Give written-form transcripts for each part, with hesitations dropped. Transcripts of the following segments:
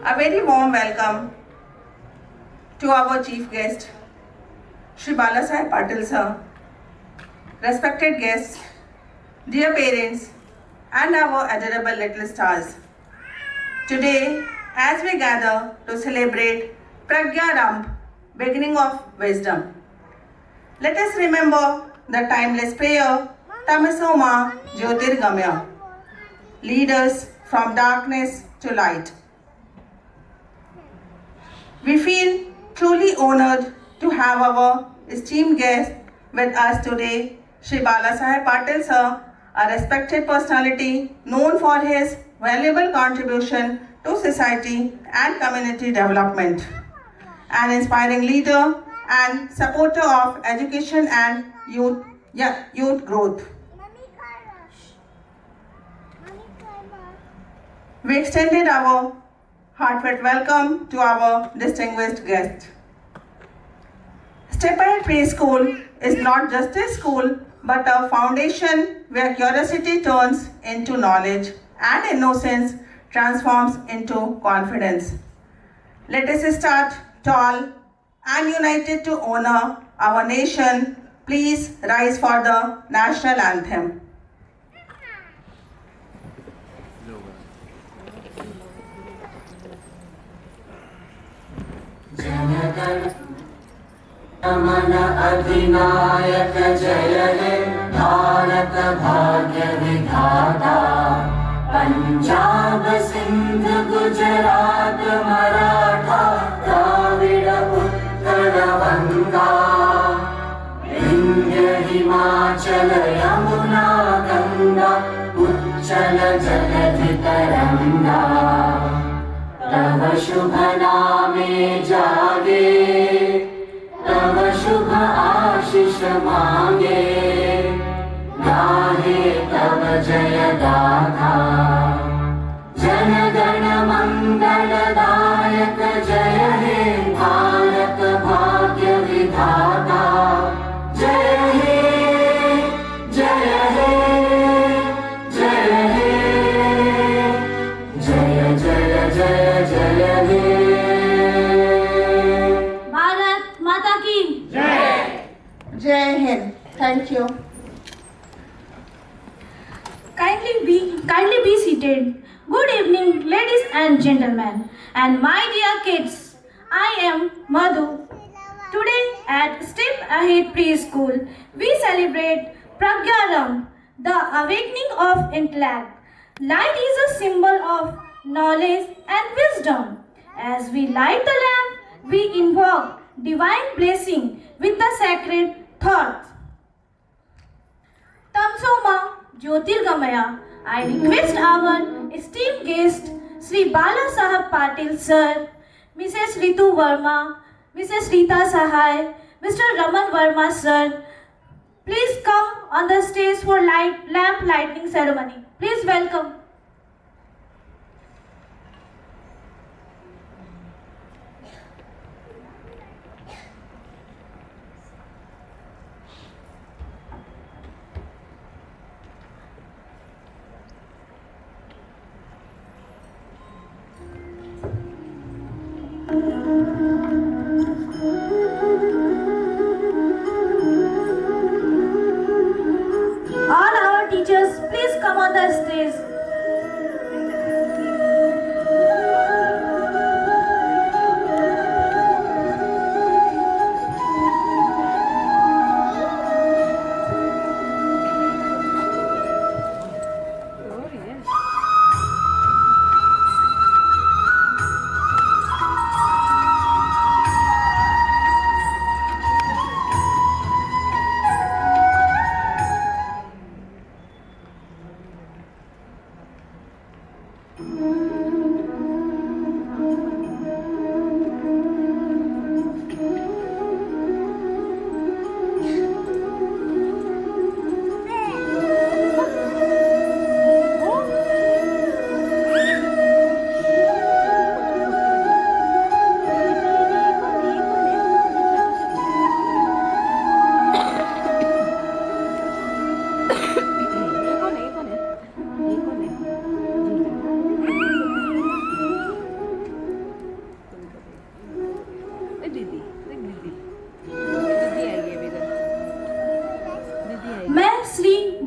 A very warm welcome to our chief guest, Shri Balasaheb Patil sir, respected guests, dear parents, and our adorable little stars. Today, as we gather to celebrate Pragya Ramp, beginning of wisdom, let us remember the timeless prayer, Tamaso Ma Jyotirgamya, lead us from darkness to light. We feel truly honored to have our esteemed guest with us today, Shri Balasaheb Patil sir, a respected personality known for his valuable contribution to society and community development, an inspiring leader and supporter of education and youth growth. We extended our heartfelt welcome to our distinguished guest. Step Ahead Preschool is not just a school but a foundation where curiosity turns into knowledge and innocence transforms into confidence. Let us start tall and united to honor our nation. Please rise for the national anthem. नमन अधिनायक जय हे भारत भाग्य विधाता पंजाब सिंध गुजरात मराठा द्राविड़ उत्कल गंगा विंध्य हिमाचल यमुना गंगा उच्चल जलधि तरंगा तव शुभ नामे जागे तव शुभ आशीष मांगे गाहे तव जय गाथा जन गण मंगल दायक जय हे भारत भाग्य विधाता जय हे जय हे जय हे जय जय जय जय हे Jai Hind. Thank you. Kindly be seated. Good evening, ladies and gentlemen, and my dear kids. I am Madhu. Today at Step Ahead Preschool, we celebrate Pragya Ramp, the awakening of intellect. Light is a symbol of knowledge and wisdom. As we light the lamp, we invoke divine blessing with the sacred thoughts. Tamsoma Jyotirgamaya. I request our esteemed guest, Sri Balasaheb Patil sir, Mrs. Ritu Verma, Mrs. Rita Sahai, Mr. Raman Verma sir, please come on the stage for lamp lighting ceremony. Please welcome. All our teachers, please come on the stage.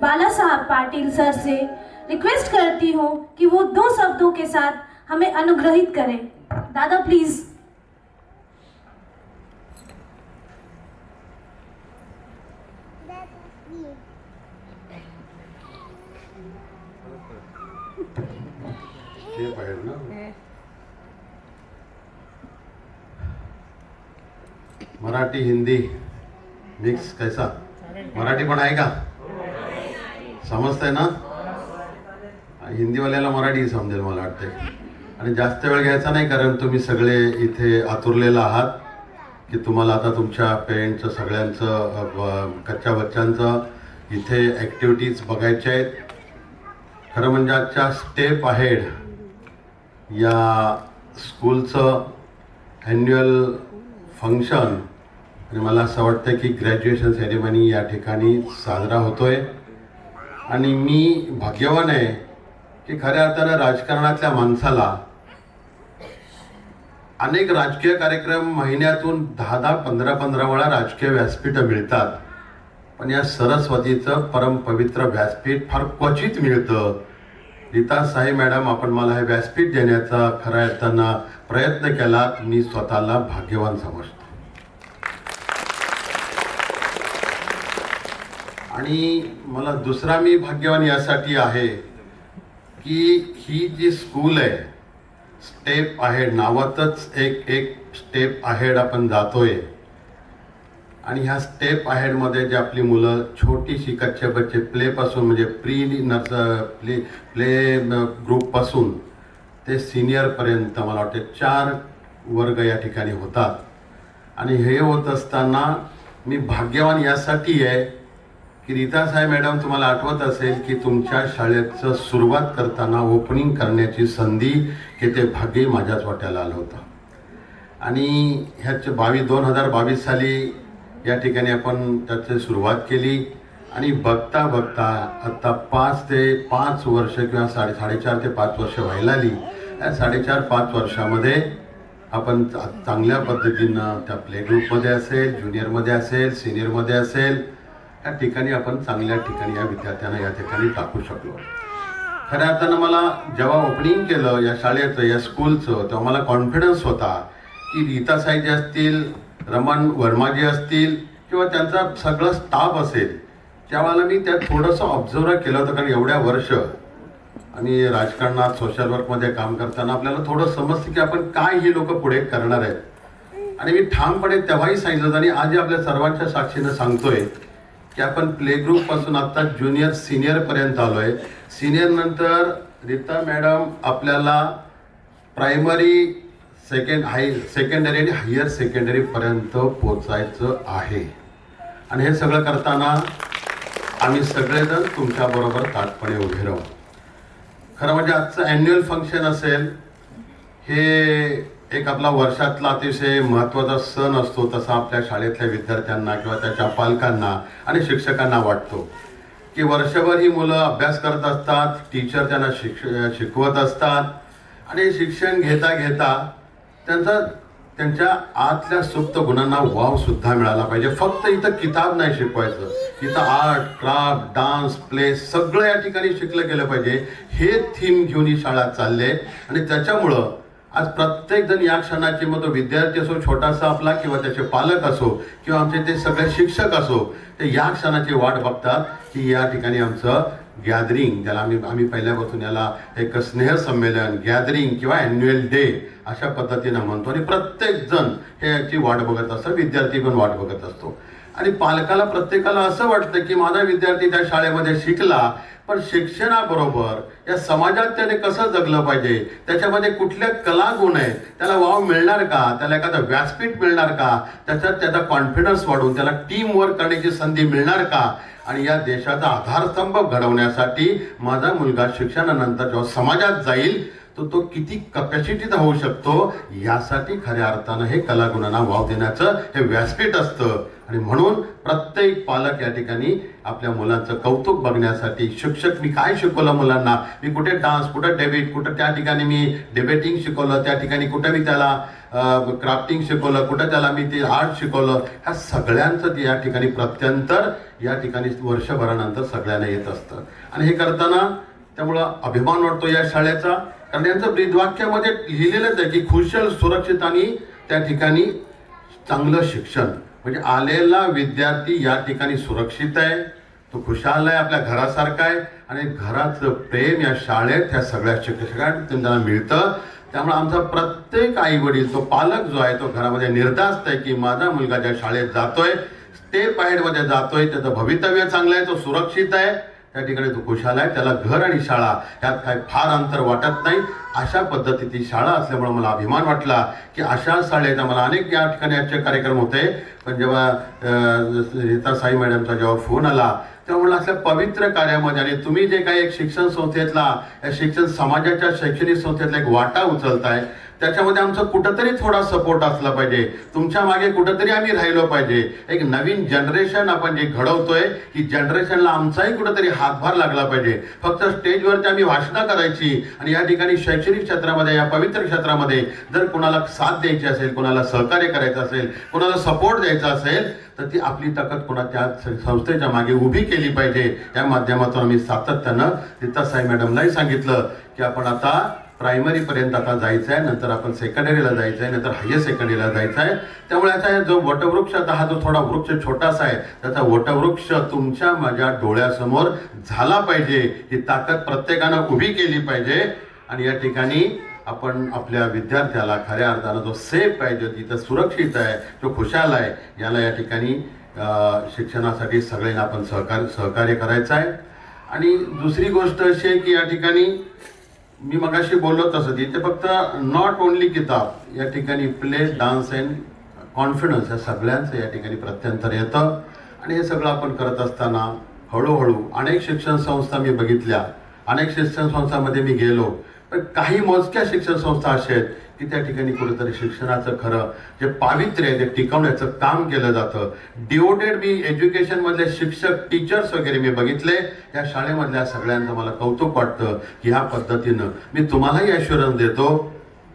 बाला साहब Patil sir से request करती हूँ कि वो 2 शब्दों के साथ हमें अनुग्रहित करें। दादा प्लीज। मराठी हिंदी मिक्स कैसा? मराठी पण आहे का? समजतंय ना? हिंदीवाल्याला मराठी समजेल मला वाटते. आणि जास्त वेळ घ्यायचा नाही, कारण तुम्ही सगळे इथे आतुरलेला आहात की तुम्हाला आता तुमच्या पेरेंटचं सगळ्यांचं कच्च्या बच्चांचं इथे ॲक्टिव्हिटीज बघायच्या आहेत. खरं म्हणजे आजच्या स्टेप अहेड या स्कूलचं ॲन्युअल फंक्शन आणि मला असं वाटतं की ग्रॅज्युएशन सेरेमनी या ठिकाणी साजरा होतोय. आणि मी भाग्यवान आहे की खऱ्या अर्थानं राजकारणातल्या माणसाला अनेक राजकीय कार्यक्रम महिन्यातून 10-10, 15-15 वेळा राजकीय व्यासपीठं मिळतात, पण या सरस्वतीचं परमपवित्र व्यासपीठ फार क्वचित मिळतं. रीता साई मॅडम, आपण मला हे व्यासपीठ देण्याचा खऱ्या अर्थानं प्रयत्न केलात, मी स्वतःला भाग्यवान समजतो. आणि मला दुसरा मी भाग्यवान यासाठी आहे की ही जी स्कूल आहे स्टेप अहेड, नावातच एक स्टेप अहेड आपण जातोय. आणि ह्या स्टेप अहेडमध्ये जे आपली मुलं छोटीशी कच्चे बच्चे प्लेपासून म्हणजे प्ले ग्रुपपासून ते सिनियरपर्यंत मला वाटते 4 वर्ग या ठिकाणी होतात. आणि हे होत असताना मी भाग्यवान यासाठी आहे की रीता साहेब मॅडम, तुम्हाला आठवत असेल की तुमच्या शाळेचं सुरुवात करताना ओपनिंग करण्याची संधी की ते भाग्य माझ्याच वाट्याला आलं होतं. आणि ह्याचे 2022 साली या ठिकाणी आपण त्याची सुरुवात केली. आणि बघता बघता आता 5 वर्ष किंवा 4.5 ते 5 वर्ष व्हायला आली. या 4.5-5 वर्षामध्ये आपण चांगल्या पद्धतीनं त्या प्ले ग्रुपमध्ये असेल, ज्युनियरमध्ये असेल, सिनियरमध्ये असेल, या ठिकाणी आपण चांगल्या ठिकाणी या विद्यार्थ्यांना या ठिकाणी टाकू शकलो. खऱ्या अर्थानं मला जेव्हा ओपनिंग केलं या शाळेचं, या स्कूलचं, तेव्हा मला कॉन्फिडन्स होता की रीता साईजी असतील, रमण वर्माजी असतील किंवा त्यांचा सगळं स्टाफ असेल, त्यावेळेला मी त्यात थोडंसं ऑब्झर्व केलं होतं. कारण एवढ्या वर्ष आणि राजकारणात सोशल वर्कमध्ये काम करताना आपल्याला थोडं समजतं की आपण काय ही लोक पुढे करणार आहेत. आणि मी ठामपणे तेव्हाही सांगितलं होतं आणि आजही आपल्या सर्वांच्या साक्षीनं सांगतोय की आपण प्ले ग्रुपपासून आत्ता ज्युनियर सिनियरपर्यंत आलो आहे. सिनियर नंतर रीता मॅडम आपल्याला प्रायमरी सेकंडरी आणि हायर सेकंडरीपर्यंत पोचायचं आहे. आणि हे सगळं करताना आम्ही सगळेजण तुमच्याबरोबर ताटपणे उभे राहू. खरं म्हणजे आजचं ॲन्युअल फंक्शन असेल, हे एक आपला वर्षातला अतिशय महत्त्वाचा सण असतो, तसा आपल्या शाळेतल्या विद्यार्थ्यांना किंवा त्याच्या पालकांना आणि शिक्षकांना वाटतो की वर्षभर ही मुलं अभ्यास करत असतात, टीचर त्यांना शिकवत असतात आणि शिक्षण घेता घेता त्यांच्या आतल्या सुप्त गुणांना वाव सुद्धा मिळाला पाहिजे. फक्त इथं किताब नाही शिकवायचं, इथं आर्ट, क्राफ्ट, डान्स, प्ले सगळं या ठिकाणी शिकलं गेलं पाहिजे. हे थीम घेऊन ही शाळा चालले. आणि त्याच्यामुळं आज प्रत्येक जण या क्षणाची, मग तो विद्यार्थी असो, छोटासा आपला किंवा त्याचे पालक असो किंवा आमचे ते सगळे शिक्षक असो, ते या क्षणाची वाट बघतात की या ठिकाणी आमचं गॅदरिंग, ज्याला आम्ही पहिल्यापासून याला एक स्नेहसंमेलन, गॅदरिंग किंवा ॲन्युअल डे अशा पद्धतीनं म्हणतो. आणि प्रत्येक जण हे याची वाट बघत असतं, विद्यार्थी पण वाट बघत असतो. आणि पालकाला, प्रत्येकाला असं वाटतं की माझा विद्यार्थी त्या शाळेमध्ये शिकला, पण शिक्षणाबरोबर या समाजात त्याने कसं जगलं पाहिजे, त्याच्यामध्ये कुठल्या कला गुण आहेत, त्याला वाव मिळणार का, त्याला एखादं व्यासपीठ मिळणार का, त्याच्यात त्याचा कॉन्फिडन्स वाढून त्याला टीम वर्क करण्याची संधी मिळणार का. आणि या देशाचा आधारस्तंभ घडवण्यासाठी माझा मुलगा शिक्षणानंतर जेव्हा समाजात जाईल तर तो किती कपॅसिटीचा होऊ शकतो यासाठी खऱ्या अर्थानं हे कलागुणांना वाव देण्याचं हे व्यासपीठ असतं. आणि म्हणून प्रत्येक पालक या ठिकाणी आपल्या मुलांचं कौतुक बघण्यासाठी शिक्षक मी काय शिकवलं मुलांना, मी कुठे डान्स, कुठं डेबिट, कुठं त्या ठिकाणी मी डिबेटिंग शिकवलं, त्या ठिकाणी कुठं मी त्याला क्राफ्टिंग शिकवलं, कुठं त्याला मी ते आर्ट शिकवलं, ह्या सगळ्यांचं या ठिकाणी प्रत्यंतर या ठिकाणी वर्षभरानंतर सगळ्यांना येत असतं. आणि हे करताना त्यामुळं अभिमान वाटतो या शाळेचा. कारण यांचं ब्रीदवाक्यामध्ये लिहिलेलंच आहे की खुशल, सुरक्षित आणि त्या ठिकाणी चांगलं शिक्षण. म्हणजे आलेला विद्यार्थी या ठिकाणी सुरक्षित आहे, तो खुशाल आहे, आपल्या घरासारखा आहे आणि घराचं प्रेम या शाळेत ह्या सगळ्या शिक्षकांना त्यांना मिळतं. त्यामुळे आमचा प्रत्येक आई वडील, तो पालक जो आहे तो घरामध्ये निर्धास्त आहे की माझा मुलगा ज्या शाळेत जातोय, स्टेप अहेडमध्ये जातोय, त्याचं भवितव्य चांगलं आहे, तो सुरक्षित आहे, त्या ठिकाणी तो खुशाल आहे, त्याला घर आणि शाळा ह्यात काय फार अंतर वाटत नाही. अशा पद्धतीची शाळा असल्यामुळे मला अभिमान वाटला की अशा शाळेचा मला अनेक या ठिकाणी आजचे कार्यक्रम होते. पण जेव्हा रीता साई मॅडमचा जेव्हा फोन आला तेव्हा मला असल्या पवित्र कार्यामध्ये आणि तुम्ही जे काही एक शिक्षण संस्थेतला, या शिक्षण समाजाच्या शैक्षणिक संस्थेतला एक वाटा उचलताय, त्याच्यामध्ये आमचं कुठंतरी थोडा सपोर्ट असला पाहिजे, तुमच्या मागे कुठंतरी आम्ही राहिलो पाहिजे. एक नवीन जनरेशन आपण जे घडवतोय की जनरेशनला आमचाही कुठंतरी हातभार लागला पाहिजे. फक्त स्टेजवरती आम्ही भाषणं करायची आणि या ठिकाणी शैक्षणिक क्षेत्रामध्ये, या पवित्र क्षेत्रामध्ये जर कोणाला साथ द्यायची असेल, कोणाला सहकार्य करायचं असेल, कोणाला सपोर्ट द्यायचा असेल तर ती आपली ताकद कोणा त्या संस्थेच्या मागे उभी केली पाहिजे. या माध्यमातून आम्ही सातत्यानं रीता साई मॅडमलाही सांगितलं की आपण आता प्रायमरीपर्यंत आता जायचं आहे, नंतर आपण सेकंडरीला जायचं आहे, नंतर हायर सेकंडरीला जायचं आहे. त्यामुळे आता जो वटवृक्ष, आता हा जो थोडा वृक्ष छोटासा आहे, त्याचा वटवृक्ष तुमच्या माझ्या डोळ्यासमोर झाला पाहिजे. ही ताकद प्रत्येकानं उभी केली पाहिजे. आणि या ठिकाणी आपण आपल्या विद्यार्थ्याला खऱ्या अर्थानं जो सेफ आहे, जो जिथं सुरक्षित आहे, जो खुशाल आहे, याला या ठिकाणी शिक्षणासाठी सगळ्यांना आपण सहकार्य करायचं आहे. आणि दुसरी गोष्ट अशी आहे की या ठिकाणी मी मगाशी बोललो तसं तिथे फक्त नॉट ओनली किताब, या ठिकाणी प्ले, डान्स अँड कॉन्फिडन्स या सगळ्यांचं या ठिकाणी प्रत्यंतर येतं. आणि हे सगळं आपण करत असताना हळूहळू अनेक शिक्षण संस्था मी बघितल्या, अनेक शिक्षण संस्थांमध्ये मी गेलो, पण काही मोजक्या शिक्षण संस्था अशा आहेत की त्या ठिकाणी कुठेतरी शिक्षणाचं खरं जे पावित्र्य आहे ते टिकवण्याचं काम केलं जातं. डिवोटेड मी एज्युकेशनमधले शिक्षक, टीचर्स वगैरे मी बघितले. या शाळेमधल्या सगळ्यांचं मला कौतुक वाटतं की ह्या पद्धतीनं मी तुम्हालाही ॲश्युरन्स देतो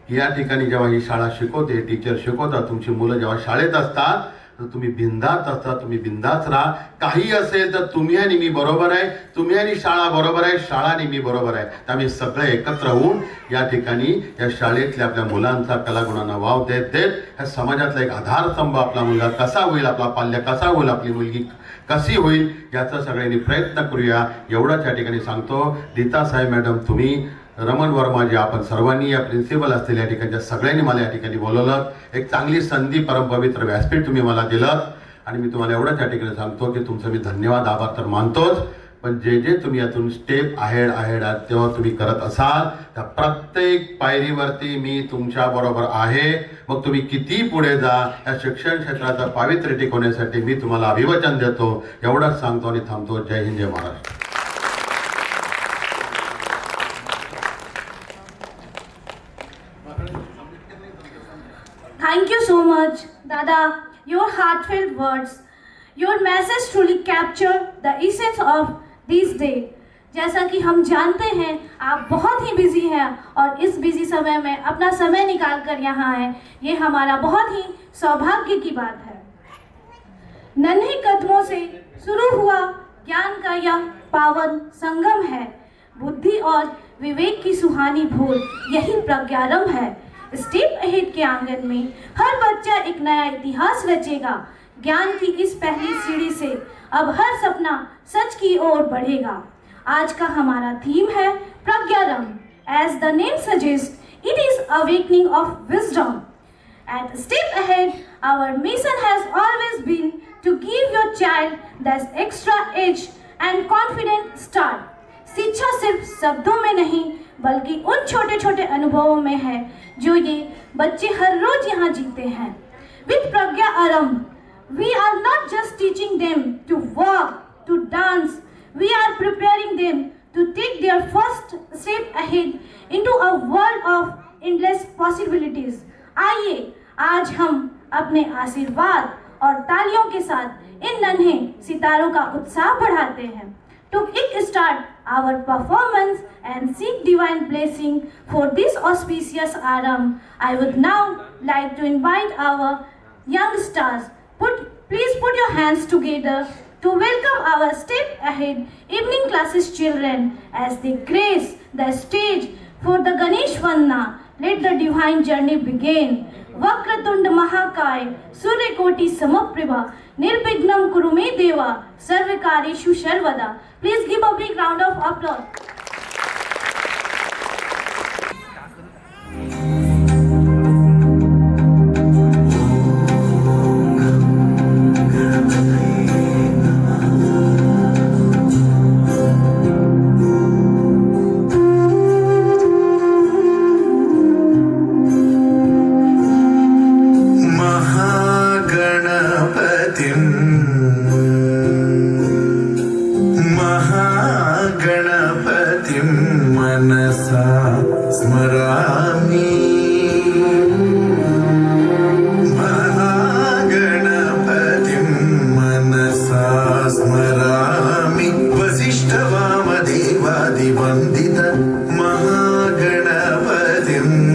की या ठिकाणी जेव्हा ही शाळा शिकवते, टीचर शिकवतात, तुमची मुलं जेव्हा शाळेत असतात तर तुम्ही बिंदास असता, तुम्ही बिंदास राहा. काही असेल तर तुम्ही आणि मी बरोबर आहे, तुम्ही आणि शाळा बरोबर आहे, शाळा आणि मी बरोबर आहे. तर आम्ही सगळे एकत्र होऊन या ठिकाणी या शाळेतल्या आपल्या मुलांचा कलागुणांना वाव देत देत ह्या समाजातला एक आधारस्तंभ आपला मुलगा कसा होईल, आपला पाल्य कसा होईल, आपली मुलगी कशी होईल, याचा सगळ्यांनी प्रयत्न करूया एवढंच या ठिकाणी सांगतो. रीता साई मॅडम, तुम्ही, रमण वर्मा, जे आपण सर्वांनी या प्रिन्सिपल असलेल्या या ठिकाणच्या सगळ्यांनी मला या ठिकाणी बोलवलं. एक चांगली संधी, परमपवित्र व्यासपीठ तुम्ही मला दिलं आणि मी तुम्हाला एवढंच या ठिकाणी सांगतो की तुमचं मी धन्यवाद, आभार तर मानतोच. पण जे जे तुम्ही यातून स्टेप अहेड तेव्हा तुम्ही करत असाल त्या प्रत्येक पायरीवरती मी तुमच्या बरोबर आहे. मग तुम्ही किती पुढे जा, या शिक्षण क्षेत्राचं पावित्र्य टिकवण्यासाठी मी तुम्हाला अभिवचन देतो. एवढंच सांगतो आणि थांबतो. जय हिंद, जय Maharashtra. Thank you so much, Dada. Your heartfelt words, your message truly capture the essence of this day. जैसा कि हम जानते हैं आप बहुत ही बिजी हैं और इस बिजी समय में अपना समय निकाल कर यहाँ हैं, ये हमारा बहुत ही सौभाग्य की बात है. नन्हे कदमों से शुरू हुआ ज्ञान का यह पावन संगम है. बुद्धि और विवेक की सुहानी भोर यही प्रज्ञारंभ है. स्टेप अहेड के आंगन में हर बच्चा एक नया इतिहास रचेगा. ज्ञान की इस पहली सीढ़ी से अब हर सपना सच की ओर बढ़ेगा. आज का हमारा थीम है Pragyarambh. As the name suggest, it is awakening of wisdom. At Step Ahead, our mission has always been to give your child that extra edge and confident start. शिक्षा सिर्फ शब्दों में नहीं बल्कि उन छोटे छोटे अनुभवों में है जो ये बच्चे हर रोज यहाँ जीते हैं. With प्रज्ञा आरंभ, we are not just teaching them to walk, to dance, we are preparing them to take their first step ahead into a world of endless possibilities. आइए आज हम अपने आशीर्वाद और तालियों के साथ इन नन्हे सितारों का उत्साह बढ़ाते हैं. To kick-start our performance and seek divine blessing for this auspicious Aram, I would now like to invite our young stars. Please put your hands together to welcome our step ahead evening classes children as they grace the stage for the Ganesh Vandana. Let the divine journey begin. Vakratunda Mahakaya, Suryakoti Samaprabha, Nirvignam Kurume Deva, Sarvakareshu Sarvada. Please give a big round of applause. महागणपतिं मनसा स्मरामि. महागणपतिं मनसा स्मरामि. वसिष्ठवामदेवादिवन्दित महागणपतिम्.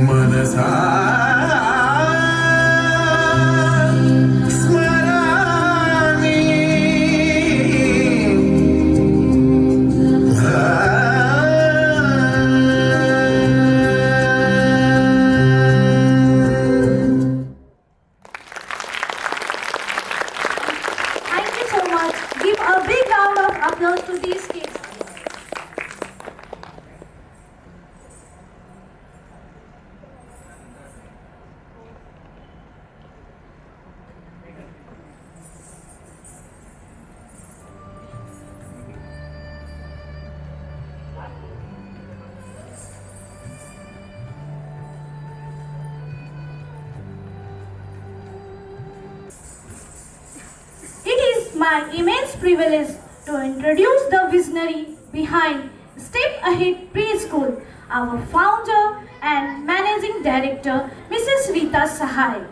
मनसा स्मरामि. Thank you so much. Give a big round of applause to these kids. It is my immense privilege to introduce the visionary behind Step Ahead Preschool, our founder and managing director, Mrs. Rita Sahai.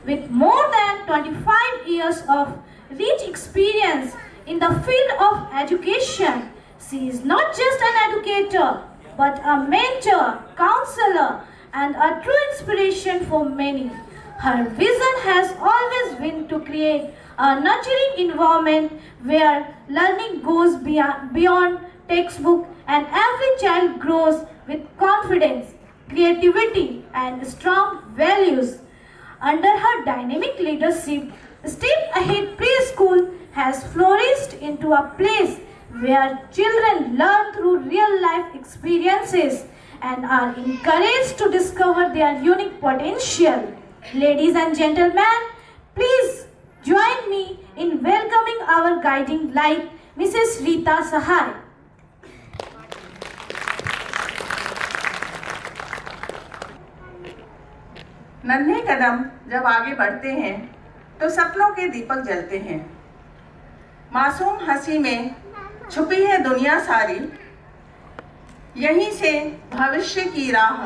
With more than 25 years of rich experience in the field of education, she is not just an educator, but a mentor, counselor, and a true inspiration for many. Her vision has always been to create a nurturing environment where learning goes beyond textbook and every child grows with confidence, creativity, and strong values. Under her dynamic leadership, Step Ahead Preschool has flourished into a place where children learn through real life experiences and are encouraged to discover their unique potential. Ladies and gentlemen, please join me in welcoming our guiding light, Mrs. Rita Sahai. नन्हे कदम जब आगे बढ़ते हैं तो सपनों के दीपक जलते हैं। मासूम हंसी में छुपी है दुनिया सारी, यहीं से भविष्य की राह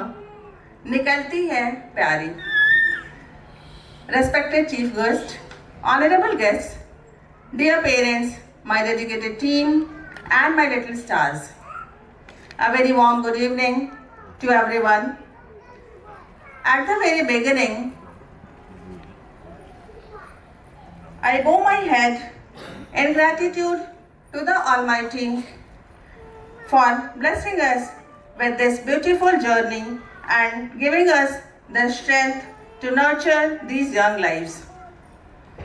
निकलती है प्यारी। Respected chief guest, honorable guests, dear parents, my dedicated team and my little stars, a very warm good evening to everyone. At the very beginning, I bow my head in gratitude to the Almighty for blessing us with this beautiful journey and giving us the strength to nurture these young lives.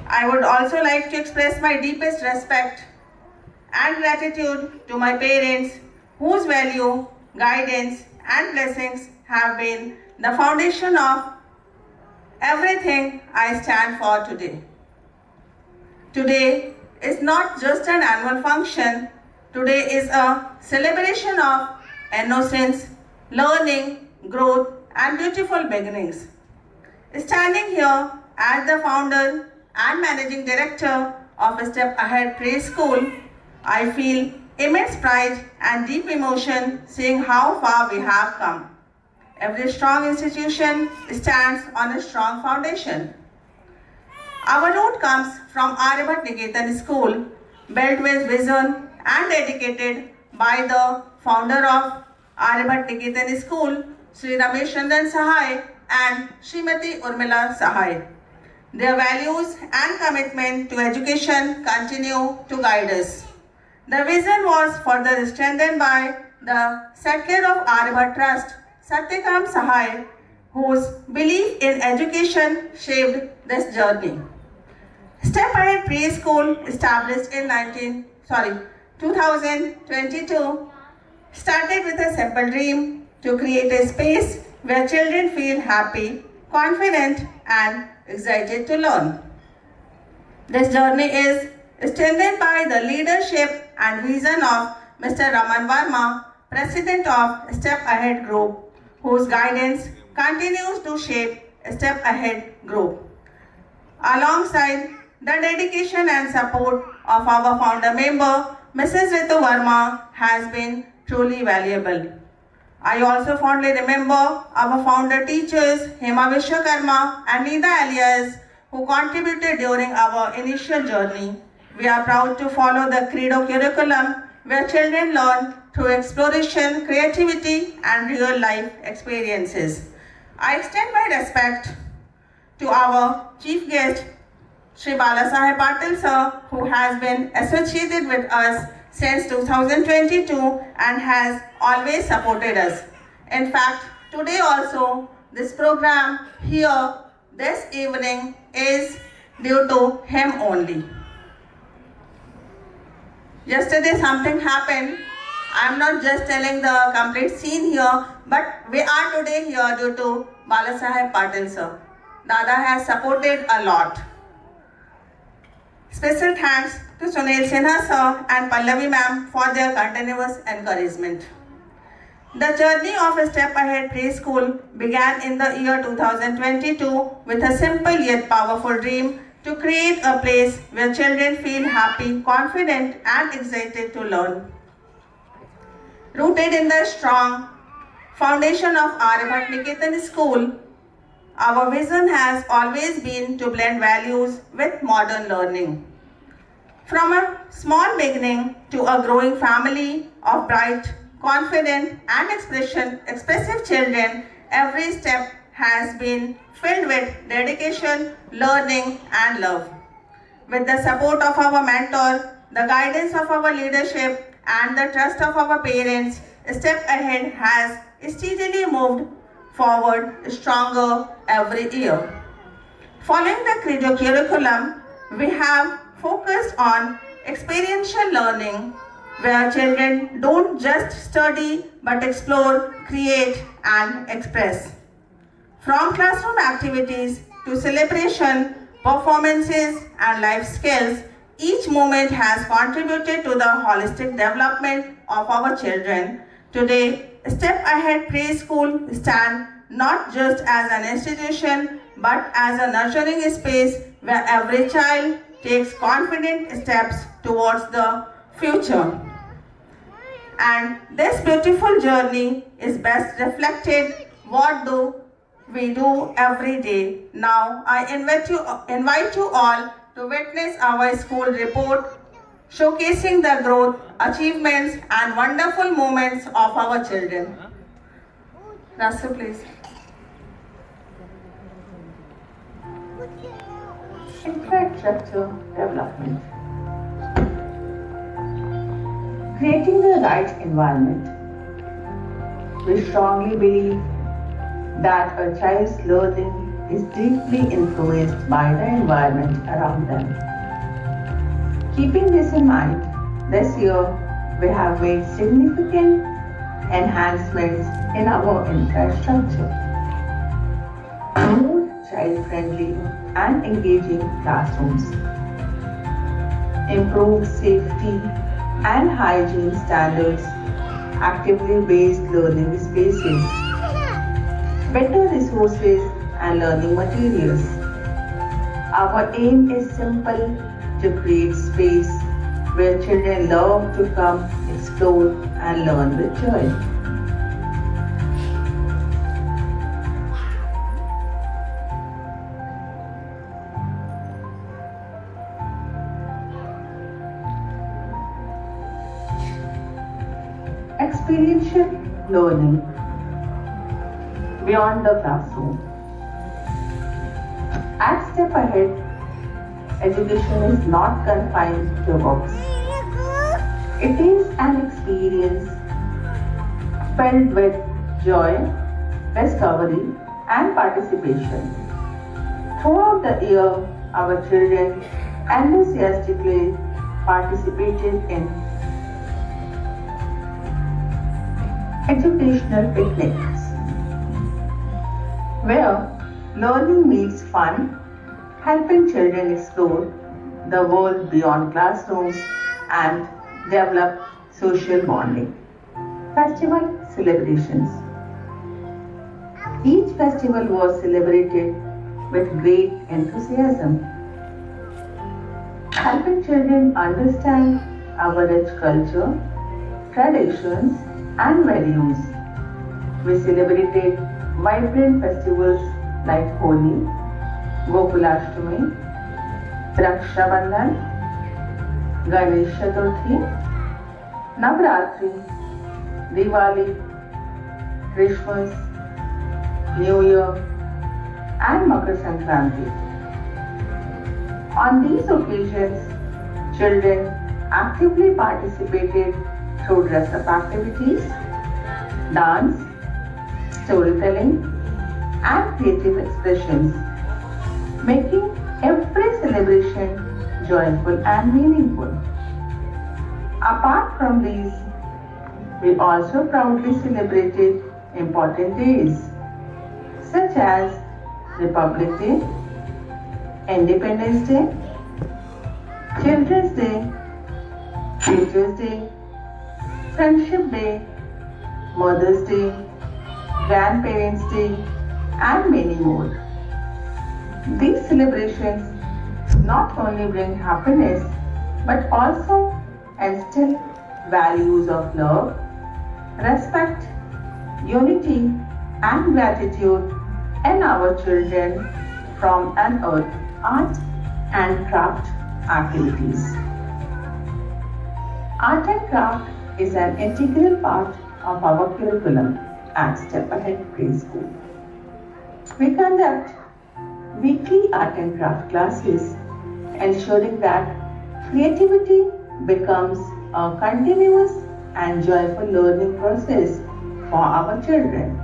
I would also like to express my deepest respect and gratitude to my parents whose value, guidance and blessings have been the foundation of everything I stand for today. Today is not just an annual function. Today is a celebration of innocence, learning, growth and beautiful beginnings. Standing here as the founder and managing director of Step Ahead Preschool, I feel immense pride and deep emotion seeing how far we have come. Every strong institution stands on a strong foundation. Our root comes from Aryabhat Niketan School, built with vision and dedicated by the founder of Aryabhat Niketan School, Sri Ramesh Chandan Sahai and Srimati Urmila Sahai. Their values and commitment to education continue to guide us. The vision was further strengthened by the Satguru of Aryabhat Trust, Satyakam Sahai, whose belief in education shaped this journey. Step Ahead Preschool, established in 2022, started with a simple dream to create a space where children feel happy, confident and excited to learn. This journey is strengthened by the leadership and vision of Mr. Raman Verma, President of Step Ahead Group, whose guidance continues to shape Step Ahead Group. Alongside the dedication and support of our founder member, Mrs. Ritu Verma, has been truly valuable. I also fondly remember our founder teachers, Hema Vishwakarma and Nida Alias, who contributed during our initial journey. We are proud to follow the Credo curriculum, where children learn through exploration, creativity and real life experiences. I extend my respect to our chief guest, Sri Balasaheb Patil sir, who has been associated with us since 2022 and has always supported us. In fact, today also, this program here this evening is due to him only. Yesterday something happened. I am not just telling the complete scene here, but we are today here due to Balasaheb Patil sir. Dada has supported a lot. Special thanks to Sunil Sinha sir and Pallavi ma'am for their continuous encouragement. The journey of Step Ahead Preschool began in the year 2022 with a simple yet powerful dream to create a place where children feel happy, confident and excited to learn. Rooted in the strong foundation of Aryabhat Niketan School, our vision has always been to blend values with modern learning. From a small beginning to a growing family of bright, confident and expressive children, every step has been filled with dedication, learning and love. With the support of our mentor, the guidance of our leadership and the trust of our parents, Step Ahead has steadily moved forward stronger every year. Following the Credo curriculum, we have focused on experiential learning, where children don't just study but explore, create, and express. From classroom activities to celebration, performances, and life skills, each moment has contributed to the holistic development of our children. Today, Step Ahead Preschool stands not just as an institution but as a nurturing space where every child takes confident steps towards the future. And this beautiful journey is best reflected what do we do every day. Now I invite you all to witness our school report showcasing the growth, achievements and wonderful moments of our children. Rasu, please. Infrastructure development. Creating the right environment. We strongly believe that a child's learning is deeply influenced by the environment around them. Keeping this in mind, this year we have made significant enhancements in our infrastructure. More child-friendly and engaging classrooms, improved safety and hygiene standards, actively based learning spaces, better resources and learning materials. Our aim is simple: to create space where children love to come, explore and learn with joy. Experiential learning beyond the classroom. At Step Ahead, education is not confined to books. It is an experience filled with joy, discovery, and participation. Throughout the year, our children enthusiastically participated in educational picnics, where learning meets fun, helping children explore the world beyond classrooms and develop social bonding. Festival celebrations. Each festival was celebrated with great enthusiasm, helping children understand our rich culture, traditions, and values. We celebrated vibrant festivals like Holi, Gokulashtami, Raksha Bandhan, Ganesh Chaturthi, Navratri, Diwali, Christmas, New Year, and Makar Sankranti. On these occasions, children actively participated through dress-up activities, dance, storytelling, and creative expressions, making every celebration joyful and meaningful. Apart from these, we also proudly celebrated important days such as Republic Day, Independence Day, Children's Day, Teachers Day, Friendship Day, Mother's Day, Grandparents' Day, and many more. These celebrations not only bring happiness but also instill values of love, respect, unity, and gratitude in our children from an art and craft activities. Art and craft is an integral part of our curriculum at Step Ahead Preschool. We conduct weekly art and craft classes, ensuring that creativity becomes a continuous and joyful learning process for our children.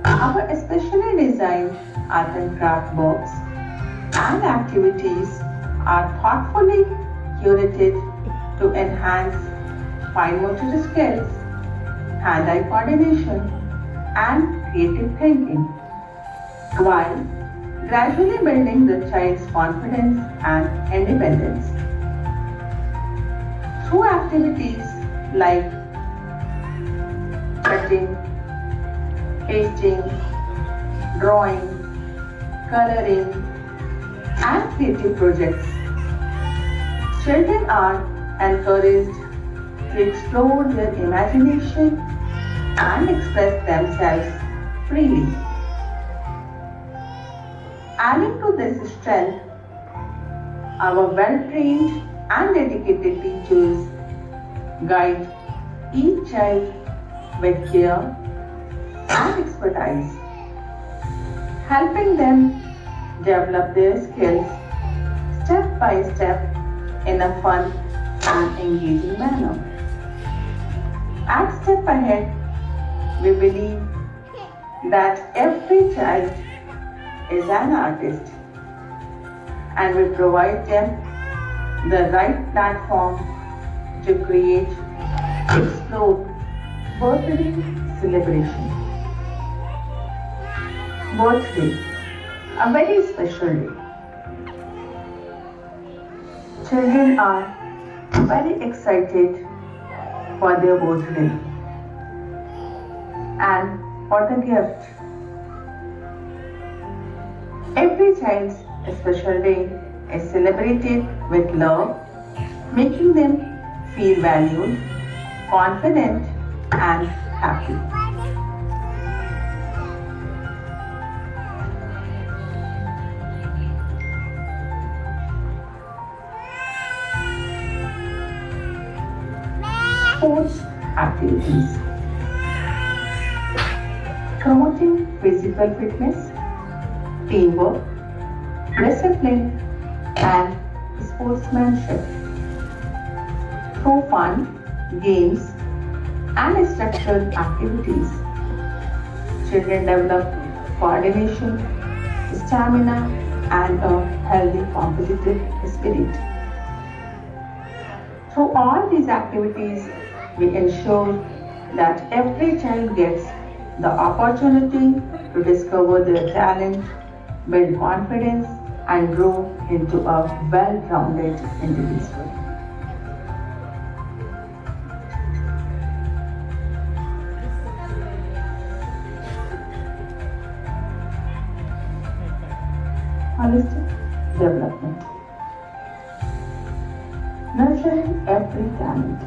Our specially designed art and craft box and activities are thoughtfully curated to enhance fine motor skills, hand-eye coordination, and creative thinking, while gradually building the child's confidence and independence. Through activities like cutting, pasting, drawing, coloring, and creative projects, children are encouraged to explore their imagination and express themselves freely. Adding to this strength, our well-trained and dedicated teachers guide each child with care and expertise, helping them develop their skills step by step in a fun and engaging manner. At Step Ahead, we believe that every child is an artist, and we provide them the right platform to create, explore birthday celebration. Birthday, a very special day. Children are very excited for their birthday and for the gift. Every child's special day is celebrated with love, making them feel valued, confident, and happy. Sports activities. Promoting physical fitness, teamwork, discipline, and sportsmanship. Through fun, games, and structured activities, children develop coordination, stamina, and a healthy competitive spirit. Through all these activities, we ensure that every child gets the opportunity to discover their talent, build confidence, and grow into a well-rounded individual. Holistic development. Nurturing every talent.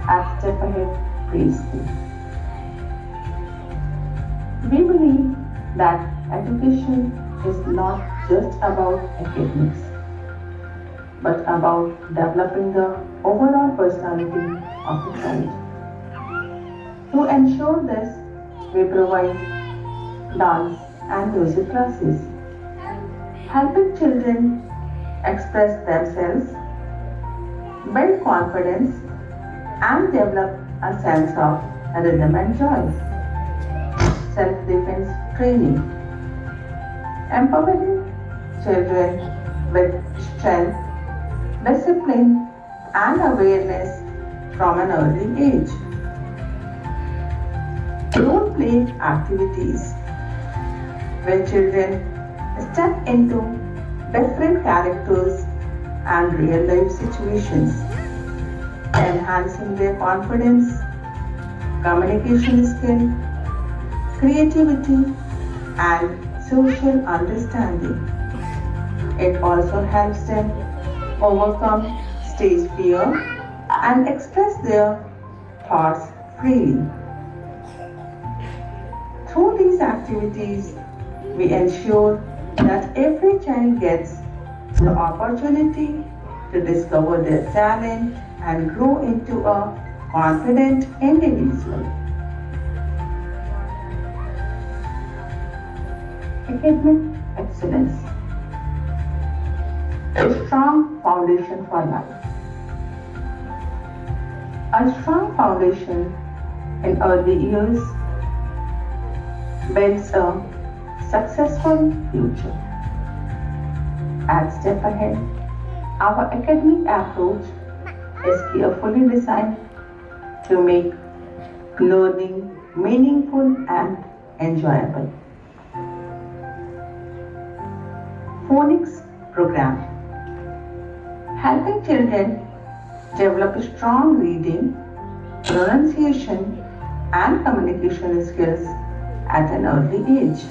At Step Ahead Preschool, we believe that education is not just about academics, but about developing the overall personality of the child. To ensure this, we provide dance and music classes, helping children express themselves, build confidence, and develop a sense of rhythm and joy. Self-defense training, empowering children with strength, discipline, and awareness from an early age. Role-play activities, where children step into different characters and real-life situations, enhancing their confidence, communication skill, creativity, and social understanding. It also helps them overcome stage fear and express their thoughts freely. Through these activities, we ensure that every child gets the opportunity to discover their talent and grow into a confident individual. Academic excellence. A strong foundation for life. A strong foundation in early years builds a successful future. At Step Ahead, our academic approach is carefully designed to make learning meaningful and enjoyable. Phonics program, helping children develop strong reading, pronunciation, and communication skills at an early age.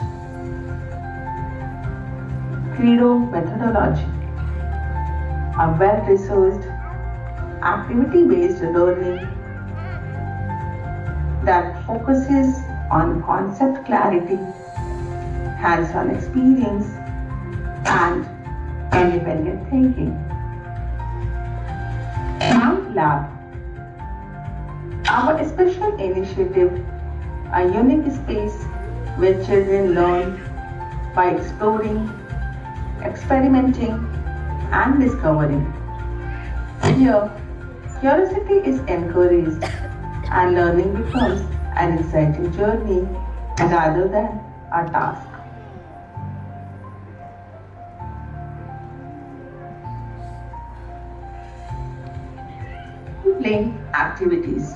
Credo methodology, a well-researched, activity-based learning that focuses on concept clarity, hands-on experience, and independent thinking. Mind Lab, our special initiative, a unique space where children learn by exploring, experimenting, and discovering. Here, curiosity is encouraged and learning becomes an exciting journey rather than a task. Role-play activities.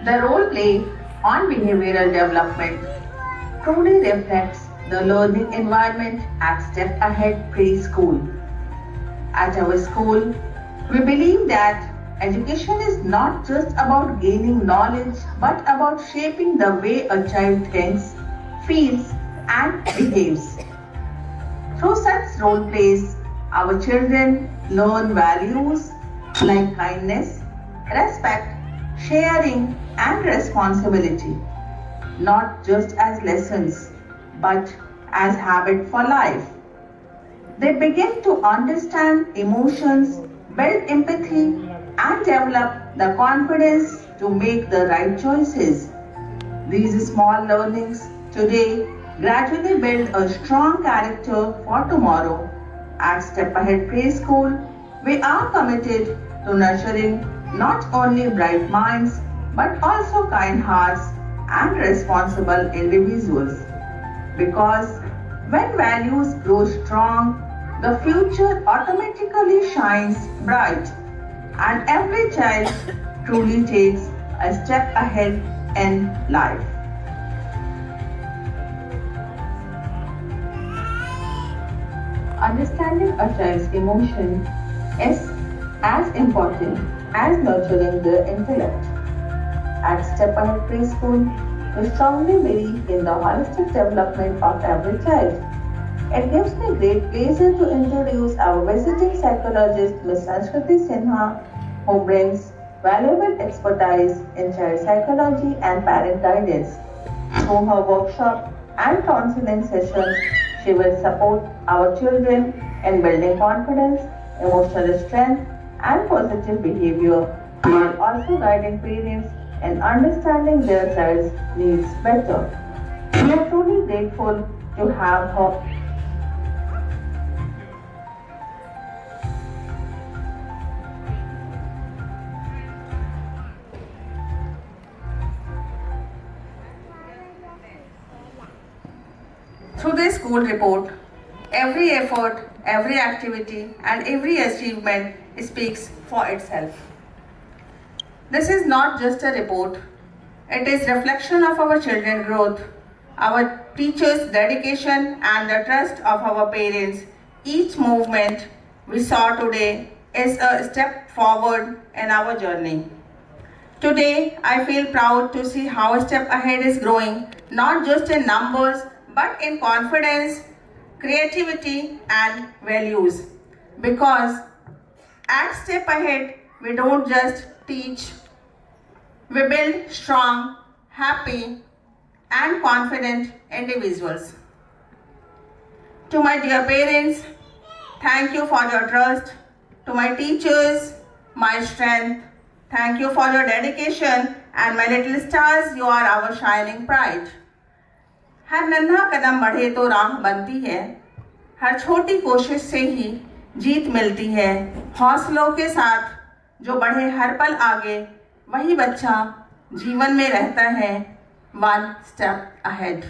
The role play on behavioral development truly reflects the learning environment at Step Ahead Preschool. At our school, we believe that education is not just about gaining knowledge but about shaping the way a child thinks, feels, and behaves. Through such role plays, our children learn values like kindness, respect, sharing, and responsibility, not just as lessons but as habit for life. They begin to understand emotions, build empathy, and develop the confidence to make the right choices. These small learnings today gradually build a strong character for tomorrow. At Step Ahead Preschool, we are committed to nurturing not only bright minds but also kind hearts and responsible individuals. Because when values grow strong, the future automatically shines bright and every child truly takes a step ahead in life. Understanding a child's emotion is as important as nurturing their intellect. At Step Ahead Preschool, we strongly believe in the holistic development of every child. It gives me great pleasure to introduce our visiting psychologist, Ms. Sanskriti Sinha, who brings valuable expertise in child psychology and parent guidance. Through her workshop and counseling sessions, she will support our children in building confidence, emotional strength, and positive behavior, while also guiding parents in understanding their child's needs better. We are truly grateful to have her. Through this school report, every effort, every activity, and every achievement speaks for itself. This is not just a report, it is reflection of our children's growth, our teachers' dedication, and the trust of our parents. Each movement we saw today is a step forward in our journey. Today, I feel proud to see how Step Ahead is growing, not just in numbers, but in confidence, creativity, and values. Because at Step Ahead, we don't just teach, we build strong, happy, and confident individuals. To my dear parents, thank you for your trust. To my teachers, my strength. Thank you for your dedication, and my little stars, you are our shining pride. हर नन्हा कदम बढ़े तो राह बनती है, हर छोटी कोशिश से ही जीत मिलती है। हौसलों के साथ जो बढ़े हर पल आगे, वही बच्चा जीवन में रहता है one step ahead.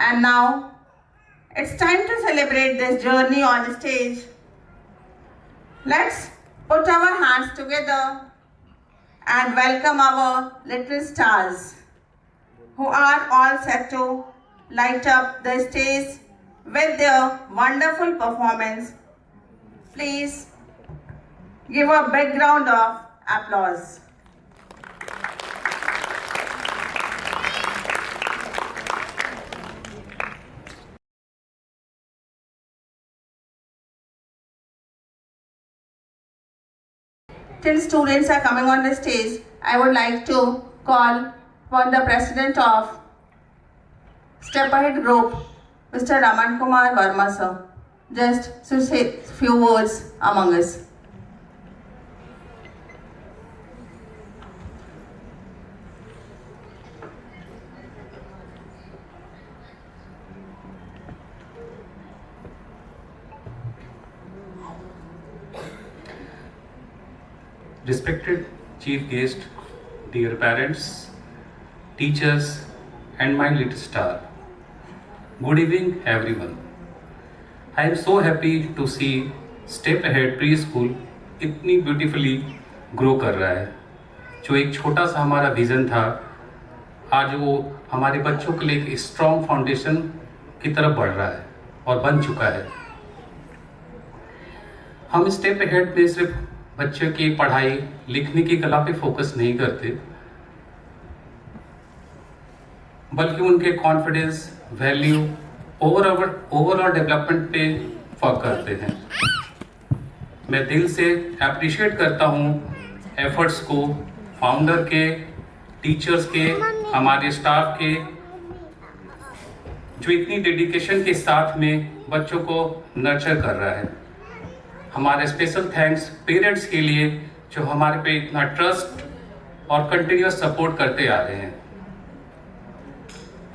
And now, it's time to celebrate this journey on stage. Let's put our hands together and welcome our little stars who are all set to light up the stage with their wonderful performance. Please give a big round of applause. Till students are coming on the stage, I would like to call upon the president of Step Ahead Group, Mr. Raman Kumar Verma sir, just to say few words among us. Respected chief guest, dear parents, teachers, and my little star. Good evening, everyone. I am so happy to see Step Ahead Preschool इतनी beautifully grow कर रहा है. जो एक छोटा सा हमारा vision था, आज वो हमारे बच्चों के लिए एक स्ट्रॉन्ग फाउंडेशन की तरफ बढ़ रहा है और बन चुका है. हम स्टेप अहेड में सिर्फ बच्चों की पढ़ाई लिखने की कला पे फोकस नहीं करते, बल्कि उनके कॉन्फिडेंस, वैल्यू, ओवरऑल डेवलपमेंट पे फोकस करते हैं. मैं दिल से अप्रिशिएट करता हूँ एफर्ट्स को, फाउंडर के, टीचर्स के, हमारे स्टाफ के, जो इतनी डेडिकेशन के साथ में बच्चों को नर्चर कर रहा है. हमारे स्पेशल थैंक्स पेरेंट्स के लिए जो हमारे पे इतना ट्रस्ट और कंटिन्यूअस सपोर्ट करते आ रहे हैं.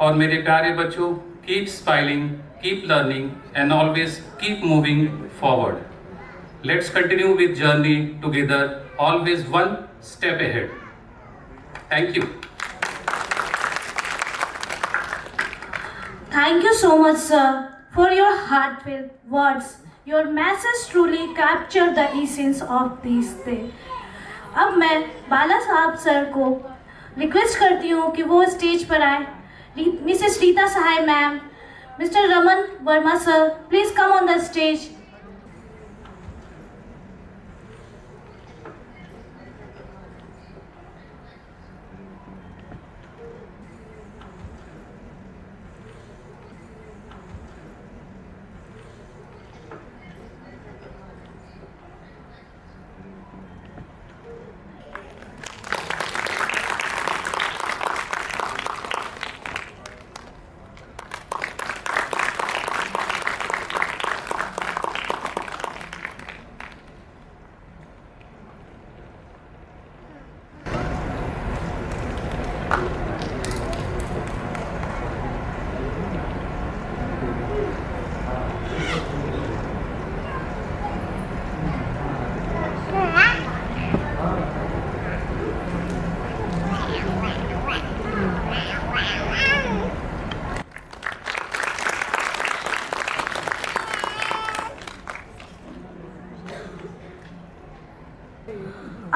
और मेरे प्यारे बच्चों, keep smiling, keep learning and always keep moving forward. Let's continue with journey together, always one step ahead. Thank you. Thank you so much, sir, for your heartfelt words. Your message truly captured the essence of this day. अब मैं बाला साहब sir को request करती हूँ कि वो stage पर आए. Mrs Rita Sahay ma'am, mister Raman Verma sir, please come on the stage.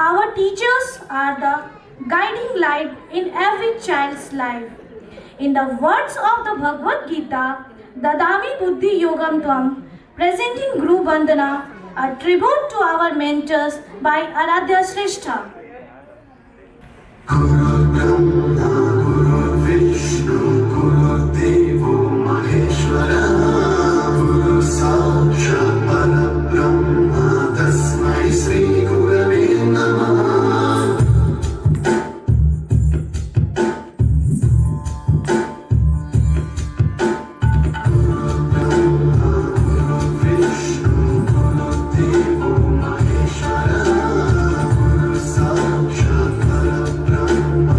Our teachers are the guiding light in every child's life. In the words of the Bhagavad Gita, Dadami Buddhi Yogam Tvam, presenting Guru Bandana, a tribute to our mentors by Aradhya Shrestha. Guru Brahma, Guru Vishnu, Guru Devo Maheshwara, Guru Sakshat Parabrahma, Tasmai Shri Gurave Namah. Brahma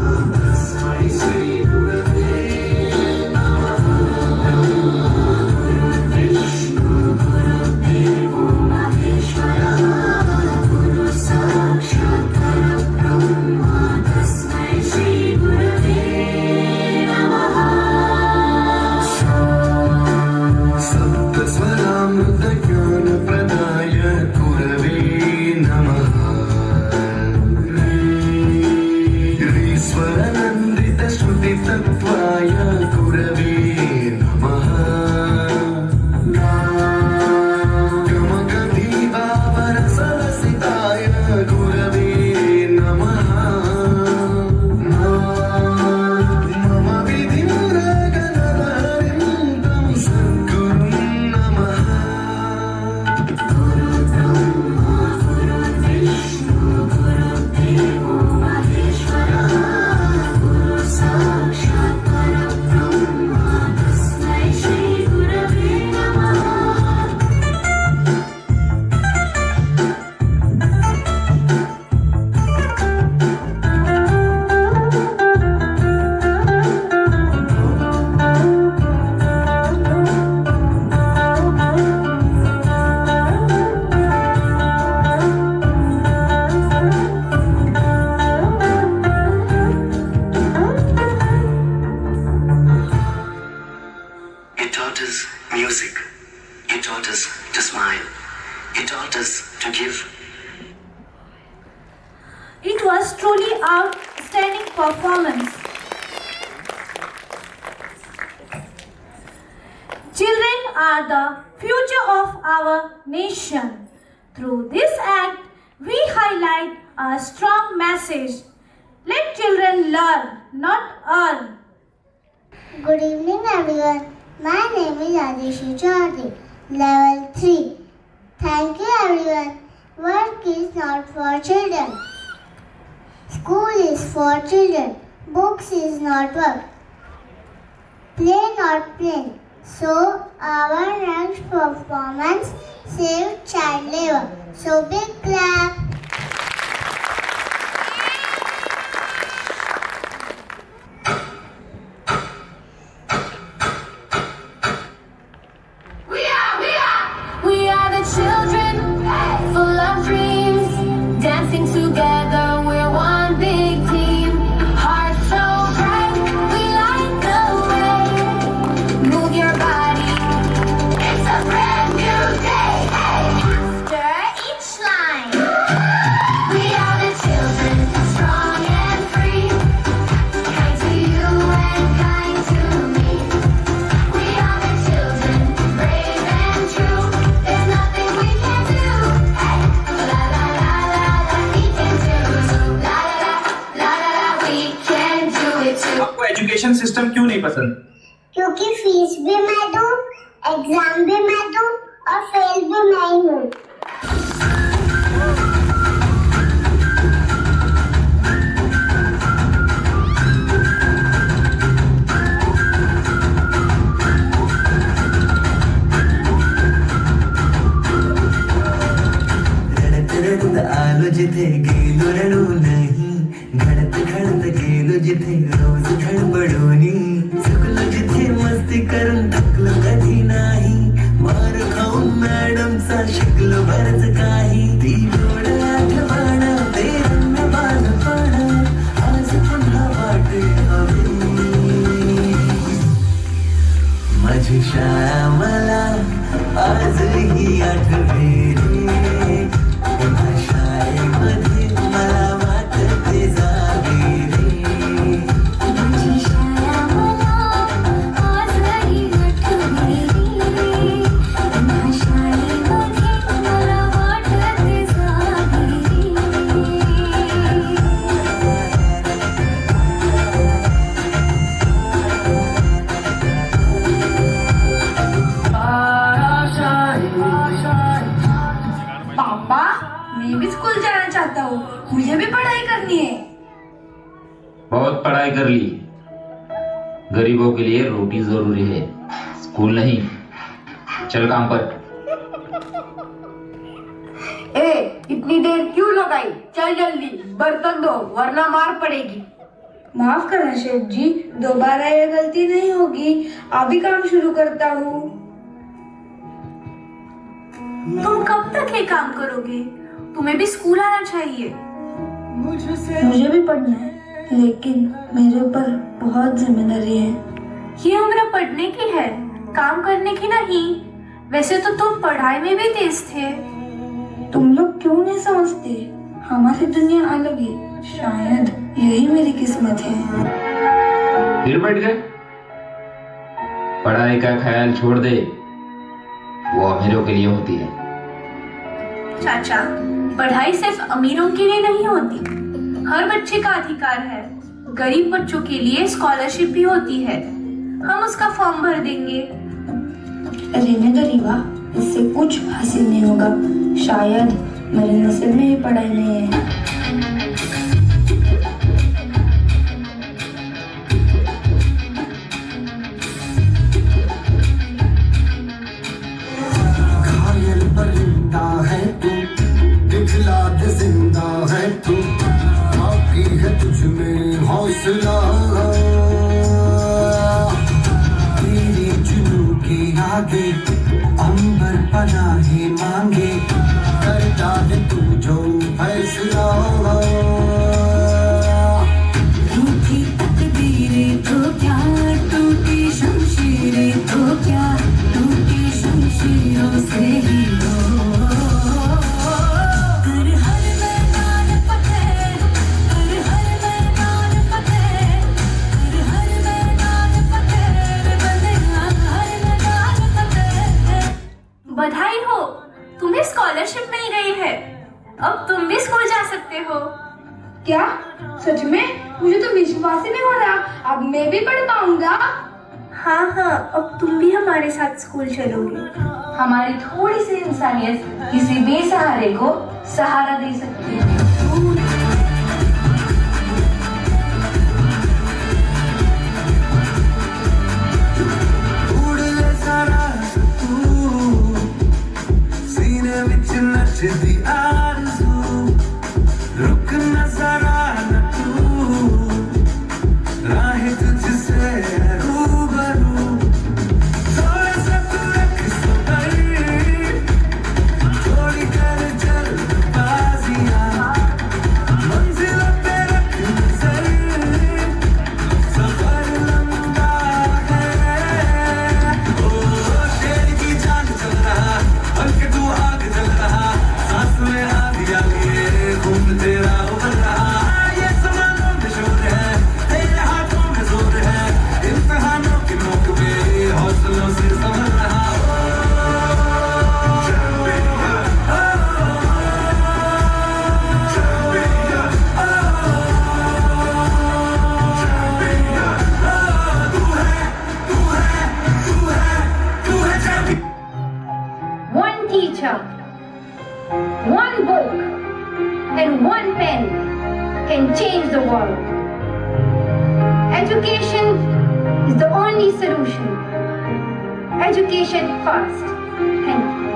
was truly outstanding performance. Children are the future of our nation. Through this act, we highlight a strong message. Let children learn, not earn. Good evening everyone. My name is Adishi Chaudhary, level 3. Thank you everyone. Work is not for children. School is for children. Books is not work. Play not play. So our next performance saved child labor. So big clap. We are the children, full of dreams, dancing together, we're one big team. Hearts so bright, we light the way. Move your body, it's a brand new day. After each line, we are the children, strong and free, kind to you and kind to me. We are the children, brave and true. There's nothing we can't do. Hey, la la la la la, we can do it too. La la la la la la, we can do it too. आपको education system क्यों नहीं पसंद? क्योंकि fees भी मैं दूं, exam भी मैं दूं और फेल भी मैं ही हूँ। रडत रडत आलो जिथे गेलो रडू नाही, घडत घडत गेलो जिथे रोज खडबडूनी, चुकलो जिथे मस्ती करून थकलो कधी नाही, मार खाऊन मॅडमचा शिकलो बरंच काही, ती गोड आठवण ते रम्य बालपण आज पुन्हा वाटे हवी. माझी शाळा मला आजही आठवे रे, पुन्हा शाळेमध्ये मला वाटते जावे रे. माझी शाळा मला आजही आठवते रे. पुन्हा शाळेमध्ये मला वाटते जावे रे. पापा, मैं भी स्कूल जाना चाहता हूँ. मुझे भी पढ़ाई करनी है. बहुत पढ़ाई कर ली. गरीबों के लिए रोटी जरूरी है, स्कूल नहीं. चल काम पर. इतनी देर क्यों लगाई? चल जल्दी बर्तन धो वरना मार पड़ेगी. माफ करना शेफ जी, दोबारा ये गलती नहीं होगी. अभी काम शुरू करता हूँ. तुम कब तक ये काम करोगे? तुम्हें भी स्कूल आना चाहिए. मुझे भी पढ़ना है, लेकिन मेरे ऊपर बहुत जिम्मेदारी है. ये उम्र पढ़ने की है, काम करने की नहीं. वैसे तो तुम पढ़ाई में भी तेज थे. तुम लोग क्यों नहीं समझते? हमारी दुनिया अलग है. शायद यही मेरी किस्मत है. फिर बैठ गए. पढ़ाई का ख्याल छोड़ दे, वो अमीरों के लिए होती है. चाचा, पढ़ाई सिर्फ अमीरों के लिए नहीं होती. हर बच्चे का अधिकार है. गरीब बच्चों के लिए स्कॉलरशिप भी होती है. हम उसका फॉर्म भर देंगे. रहने दो रीवा, इससे कुछ हासिल नहीं होगा. शायद मेरे नसीब में ही पढ़ाई नहीं है. घायल परिंदा है तू, दिखला दे जिंदा है तू, बाकी है तुझ में हौसला. तेरे जुनू के आगे अंबर पनाहे मांगे, कर डाले तू जो फैसला. रूठी तकदीरें तो क्या, टूटी शमशीरें तो क्या, टूटी शमशीरों से ही हो. कर हर मैदान फतेह, क्या सच में? मुझे तो विश्वास ही नहीं हो रहा अब मैं भी पढ़ पाऊंगा। हाँ हाँ, अब तुम भी हमारे साथ स्कूल चलोगे। हमारी थोड़ी सी इंसानियत किसी बेसहारे को सहारा दे सकती है। नचदी आरज़ू रुक न ज़रा न तू राह तुझसे रूबरू थोड़ा सा तू रख सबर थोड़ी कर जल्दबाजियां मंजिलों पे रख नजर सफर लंबा है ओ शेर की जान चल रहा बल्कि तू आग जल रहा सांस में आधी आगे खून तेरा उबल रहा ये समानों में शोर है तेरे हाथों में जोर है इम्तिहानों की नोक पे हौसलों से संभल रहा One teacher, one book, and one pen can change the world. Education is the only solution. Education first. Thank you.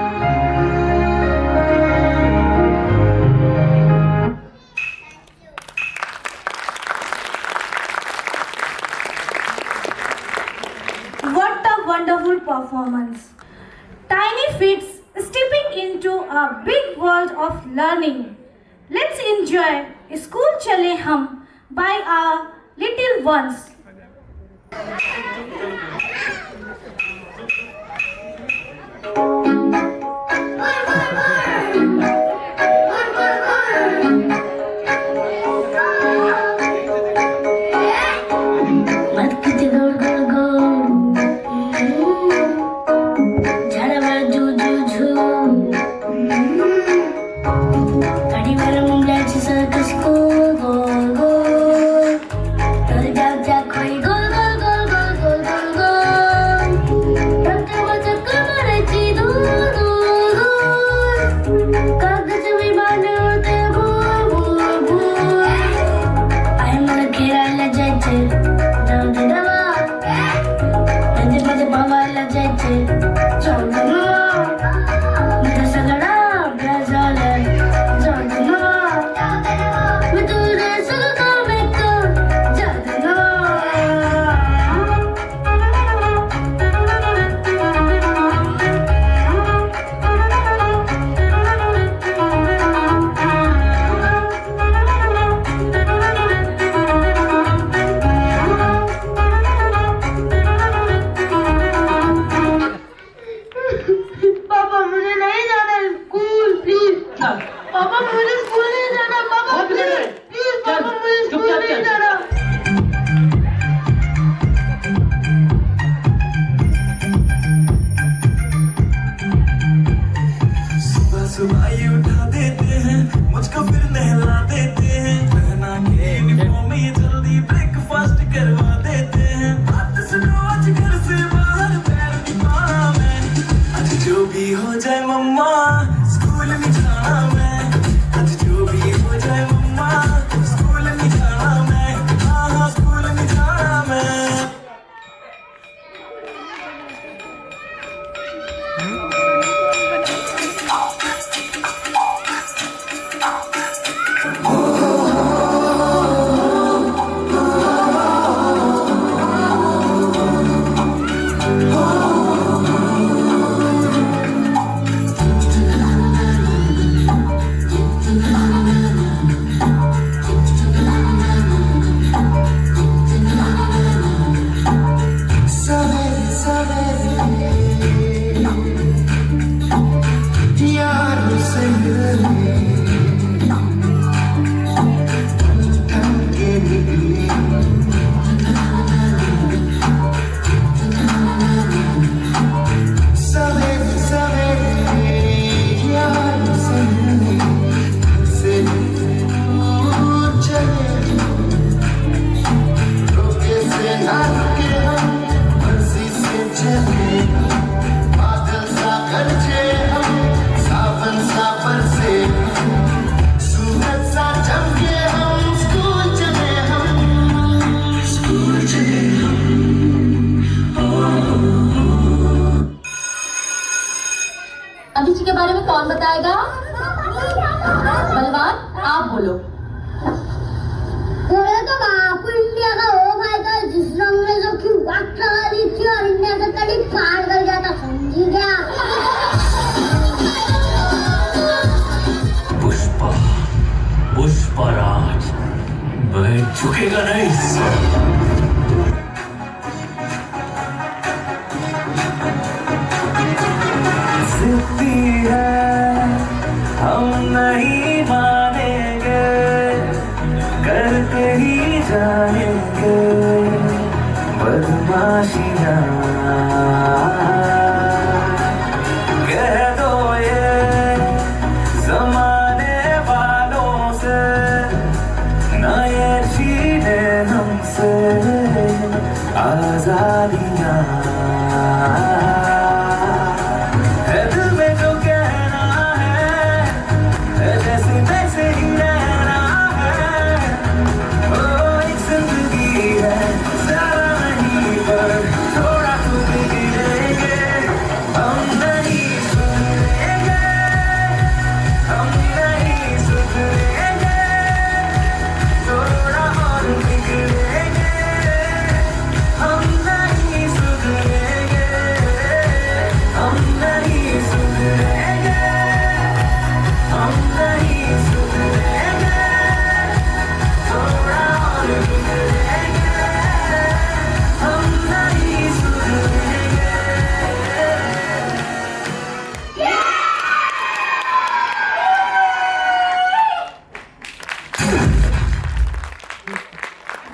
What a wonderful performance. Tiny feet stepping into a big world of learning. Let's enjoy School Chale Hum by our little ones. Gol, gol, gol, gol, gol, gol, gol. बताएगा? बलवान आप बोलो। बोले तो बापू India का वो भाई था जिस रंग में जो की वाट लगा दी थी और इंडिया से कड़ी पार कर गया था, समझी क्या? पुष्पा पुष्पराज मैं झुकेगा नहीं। जिद्दी है हम नहीं मानेंगे, करते ही जाएंगे बदमाशियाँ। कह दो ये जमाने वालों से, ना ये छीने हमसे आजादियाँ। है दिल में जो कहना है जैसे वैसे ही रहना है। ओ एक जिंदगी है ज़्यादा नहीं पर थोड़ा तो बिगड़ेंगे, हम नहीं सुधरेंगे, हम नहीं सुधरेंगे, थोड़ा और बिगड़ेंगे, हम नहीं सुधरेंगे, हम नहीं सुधरेंगे, हम नहीं सुधरेंगे, थोड़ा और बिगड़ेंगे, हम नहीं सुधरेंगे।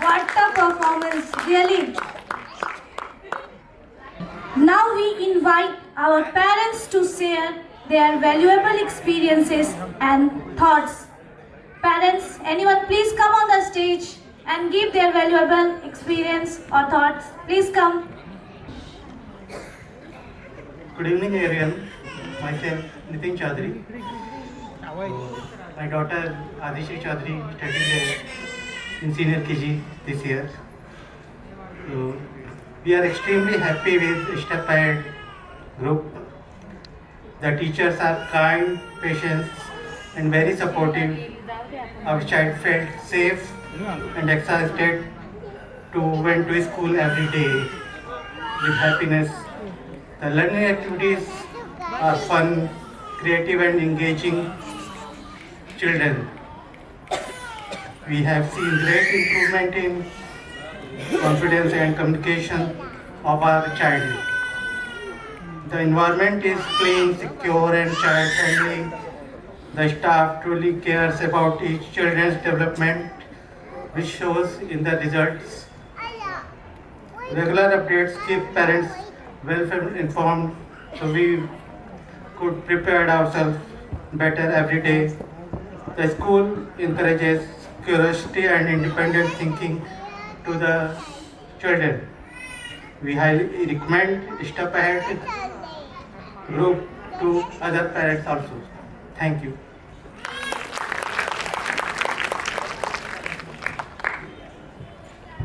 What a performance, really. Now we invite our parents to share their valuable experiences and thoughts. Parents, anyone please come on the stage and give their valuable experience or thoughts. Please come. Good evening, everyone. Myself, Nitin Chaudhary. My daughter, Adishi Chaudhary, studied in senior KG this year. So, we are extremely happy with Step Ahead group. The teachers are kind, patient, and very supportive. Our child felt safe and excited to went to school every day with happiness. The learning activities are fun, creative, and engaging children. We have seen great improvement in confidence and communication of our child. The environment is clean, secure, and child-friendly. The staff truly cares about each children's development, which shows in the results. Regular updates keep parents well informed, so we could prepare ourselves better every day. The school encourages curiosity and independent thinking to the children. We highly recommend Step Ahead group to other parents also. Thank you.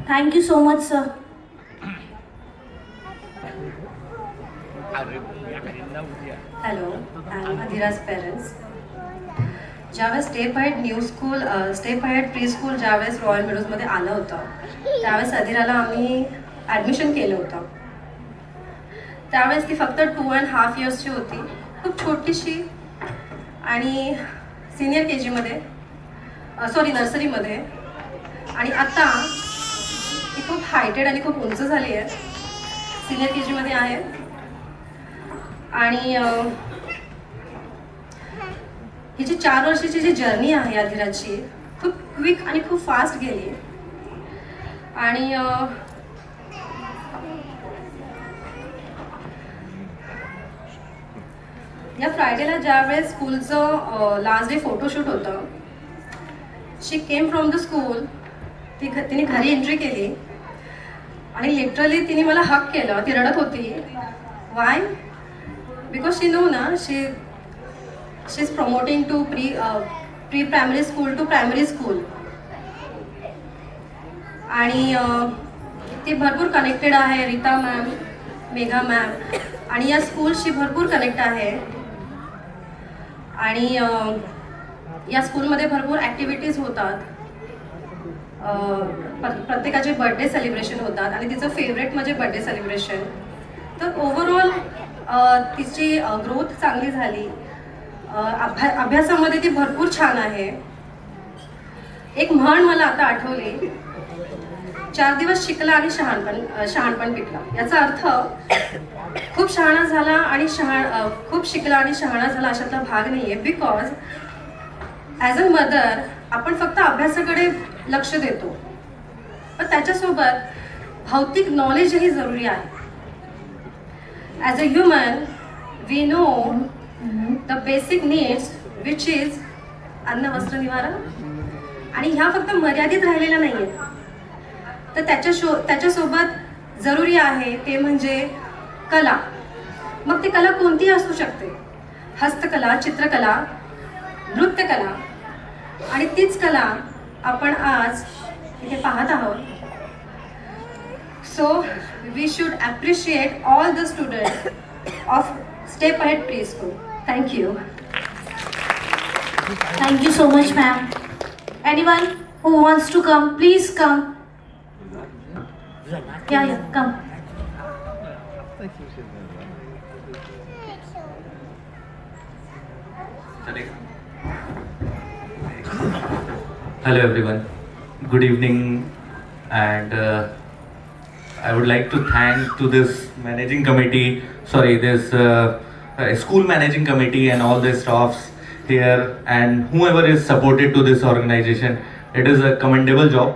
Thank you so much, sir. Hello, I'm Adhira's parents. ज्यावेळेस step ahead new school step ahead pre school ज्यावेळेस royal मेडोजमध्ये आलं होतं त्यावेळेस अधिराला आम्ही admission केलं होतं. त्यावेळेस ती फक्त 2.5 इयर्सची होती, खूप छोटीशी, आणि सिनियर KGमध्ये नर्सरीमध्ये. आणि आता ती खूप हायटेड आणि खूप उंच झाली आहे, सिनियर KGमध्ये आहे. आणि ही जी 4 वर्षाची जी जर्नी आहे अधिराची खूप क्विक आणि खूप फास्ट गेली. आणि या फ्रायडेला ज्यावेळेस स्कूलचं लास्ट डे फोटोशूट होतं, she came from the school. तिने घरी एंट्री केली आणि लिटरली तिने मला हक केलं. ती रडत होती. वाय? बिकॉज शी नो ना, she is promoting to pre primary school to primary school. आणि ती भरपूर कनेक्टेड आहे. रीता मॅम, मेघा मॅम आणि या स्कूलशी भरपूर कनेक्ट आहे. आणि या स्कूलमध्ये भरपूर ॲक्टिव्हिटीज होतात. प्रत्येकाचे बर्थडे सेलिब्रेशन होतात आणि तिचं फेवरेट म्हणजे बर्थडे सेलिब्रेशन. तर ओव्हरऑल तिची ग्रोथ चांगली झाली. अभ्यासामध्ये ती भरपूर छान आहे. एक म्हण मला आता आठवली, 4 दिवस शिकला आणि शहाणपण पिकला. याचा अर्थ खूप शहाणा झाला आणि खूप शिकला आणि शहाणा झाला अशातला भाग नाही आहे. बिकॉज ॲज अ मदर आपण फक्त अभ्यासाकडे लक्ष देतो, पण त्याच्यासोबत भौतिक नॉलेजही जरुरी आहे. As a human we know the basic needs which is अन्न वस्त्र निवारा, आणि ह्या फक्त मर्यादित राहिलेल्या नाही आहेत. तर त्याच्यासोबत जरुरी आहे ते म्हणजे कला. मग ती कला कोणतीही असू शकते. हस्तकला, चित्रकला, नृत्यकला, आणि तीच कला आपण आज इथे पाहत आहोत. So we should appreciate all the student of step ahead pre school. Thank you. Thank you so much, ma'am. Anyone who wants to come, please come. Yeah, come. Hello everyone, good evening, and I would like to thank to this managing committee, this school managing committee and all the staffs here and whoever is supported to this organization. It is a commendable job,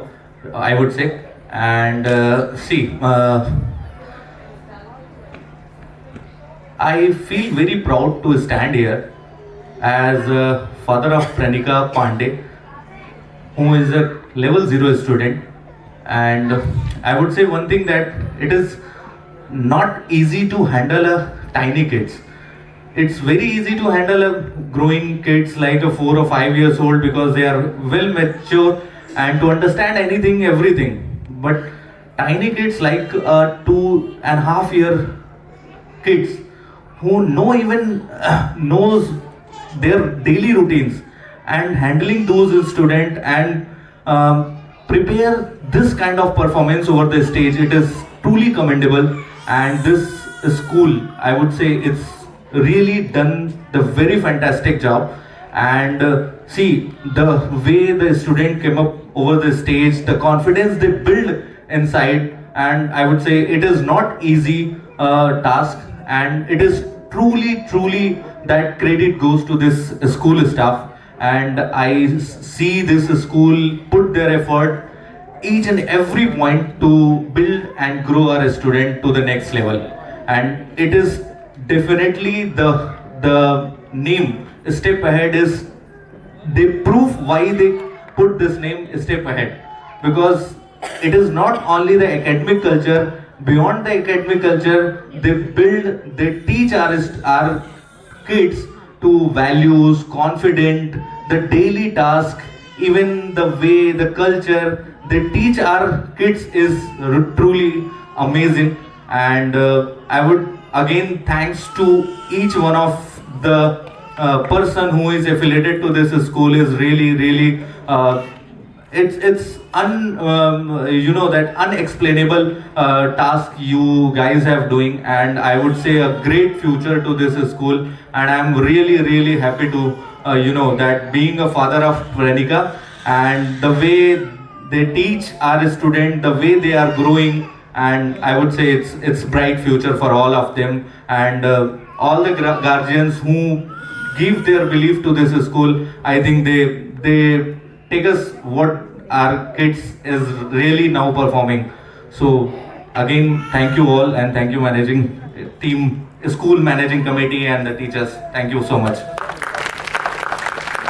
I would say. And I feel very proud to stand here as father of Pranika Pandey, who is a level 0 student. And I would say one thing, that it is not easy to handle a tiny kids. It's very easy to handle a growing kids like a 4 or 5 years old, because they are well mature and to understand anything, everything. But tiny kids like 2.5 year kids who knows their daily routines, and handling those students and prepare this kind of performance over the stage, it is truly commendable. And this school, I would say, it's really done the very fantastic job. And see the way the student came up over the stage, the confidence they build inside, and I would say it is not easy task, and it is truly that credit goes to this school staff. And I see this school put their effort each and every point to build and grow our student to the next level. And it is definitely the name Step Ahead is the proof why they put this name Step Ahead, because it is not only the academic culture. Beyond the academic culture, they teach our kids to values, confident, the daily task, even the way, the culture they teach our kids is truly amazing. And I would again thanks to each one of the person who is affiliated to this school. Is really it's that unexplainable task you guys have doing, and I would say a great future to this school. And I'm really happy to that being a father of Pranika, and the way they teach our student, the way they are growing, and I would say it's bright future for all of them. And all the guardians who give their belief to this school, I think they take us what our kids is really now performing. So again, thank you all, and thank you managing team, school managing committee, and the teachers. Thank you so much.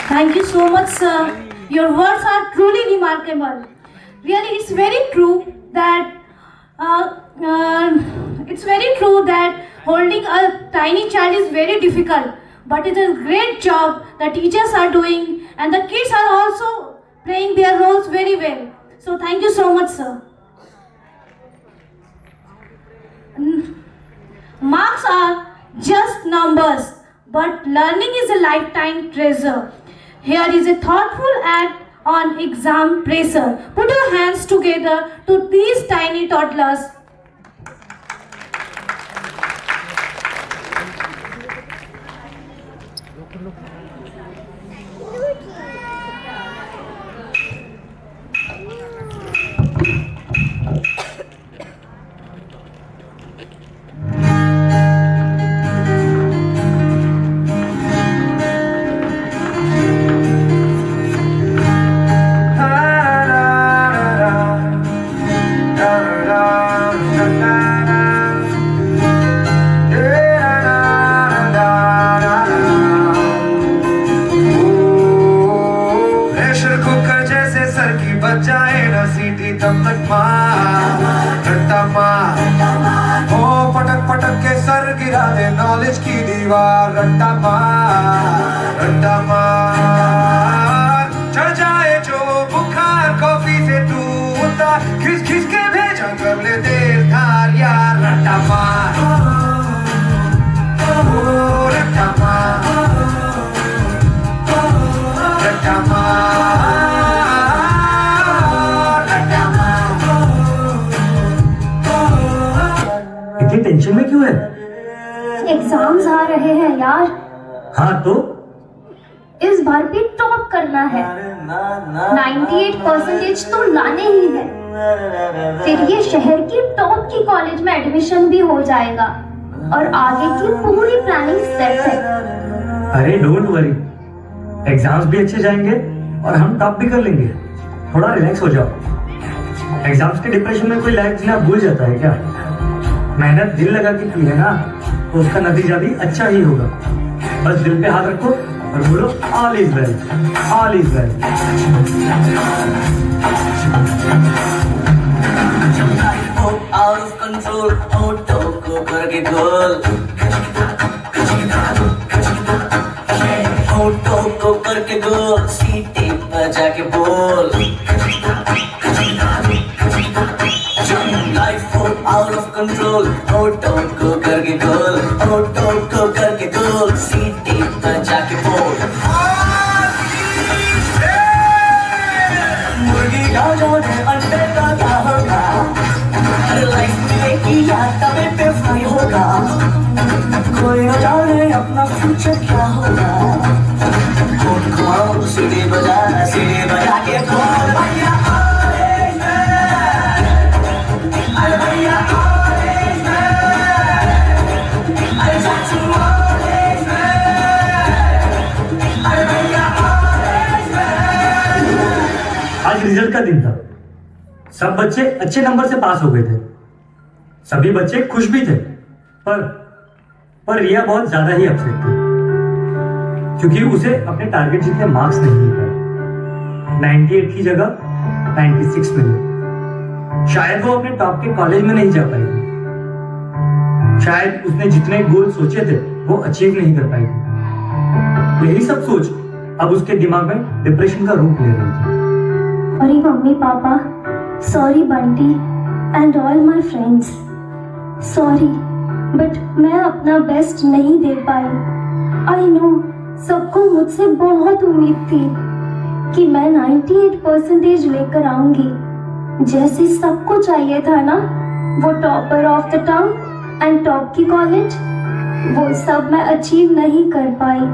Thank you so much, sir. Your words are truly remarkable. Really, it's very true that holding a tiny child is very difficult. But it's a great job the teachers are doing, and the kids are also playing their roles very well. So thank you so much, sir. Marks are just numbers, but learning is a lifetime treasure. Here is a thoughtful act on exam pressure. Put your hands together to these tiny toddlers. Knowledge की दीवार रट्टा मार चढ़ जाए जो बुखार coffee से तू उतार खिस खिस के भेजा कर ले देर धार यार रट्टा मार रट्टा मार रट्टा मार रट्टा मार। इतनी टेंशन में क्यों है? एग्जाम्स आ रहे हैं यार। हाँ तो इस बार भी टॉप करना है। 98% तो लाने ही है, फिर ये शहर की टॉप की कॉलेज में एडमिशन भी हो जाएगा और आगे की पूरी प्लानिंग सेट है। अरे डोंट वरी, एग्जाम्स भी अच्छे जाएंगे और हम टॉप भी कर लेंगे। थोड़ा रिलैक्स हो जाओ। एग्जाम्स के डिप्रेशन में कोई लाइफ जीना भूल जाता है क्या? मेहनत दिल लगा के की है ना, तो उसका नतीजा भी अच्छा ही होगा। बस दिल पे हाथ रखो और बोलो all is well, all is well. Out of control auto को करके गोल, ऑटो को करके गोल, सीटी बजा के बोल। Life out of control auto को करके गोल, ऑटो को करके गोल, सीटी बजा के बोल। मुर्गी का जोड़े अंडे का क्या होगा? अरे लाइफ में किया तबे पे फ्राई होगा। कोई न जाने अपना फ्यूचर क्या होगा। फोन घुमाओ सीढ़ी बजा के बोल। भैया आज रिजल्ट का दिन था। सब बच्चे अच्छे नंबर से पास हो गए थे। सभी बच्चे खुश भी थे, पर रिया बहुत ज्यादा ही अपसेट थी क्योंकि उसे अपने टारगेट जितने मार्क्स नहीं मिल पाए। 98 की जगह 96 मिले। शायद वो अपने टॉप के कॉलेज में नहीं जा पाई थी। शायद उसने जितने गोल सोचे थे वो अचीव नहीं कर पाई थी। यही सब सोच अब उसके दिमाग में डिप्रेशन का रूप ले रही थी। अरे mummy papa, sorry Bunty and all my friends, sorry but मैं अपना बेस्ट नहीं दे पाई। आई नो सबको मुझसे बहुत उम्मीद थी कि मैं 98% लेकर आऊंगी, जैसे सबको चाहिए था ना, वो topper of the town and top की कॉलेज। वो सब मैं अचीव नहीं कर पाई।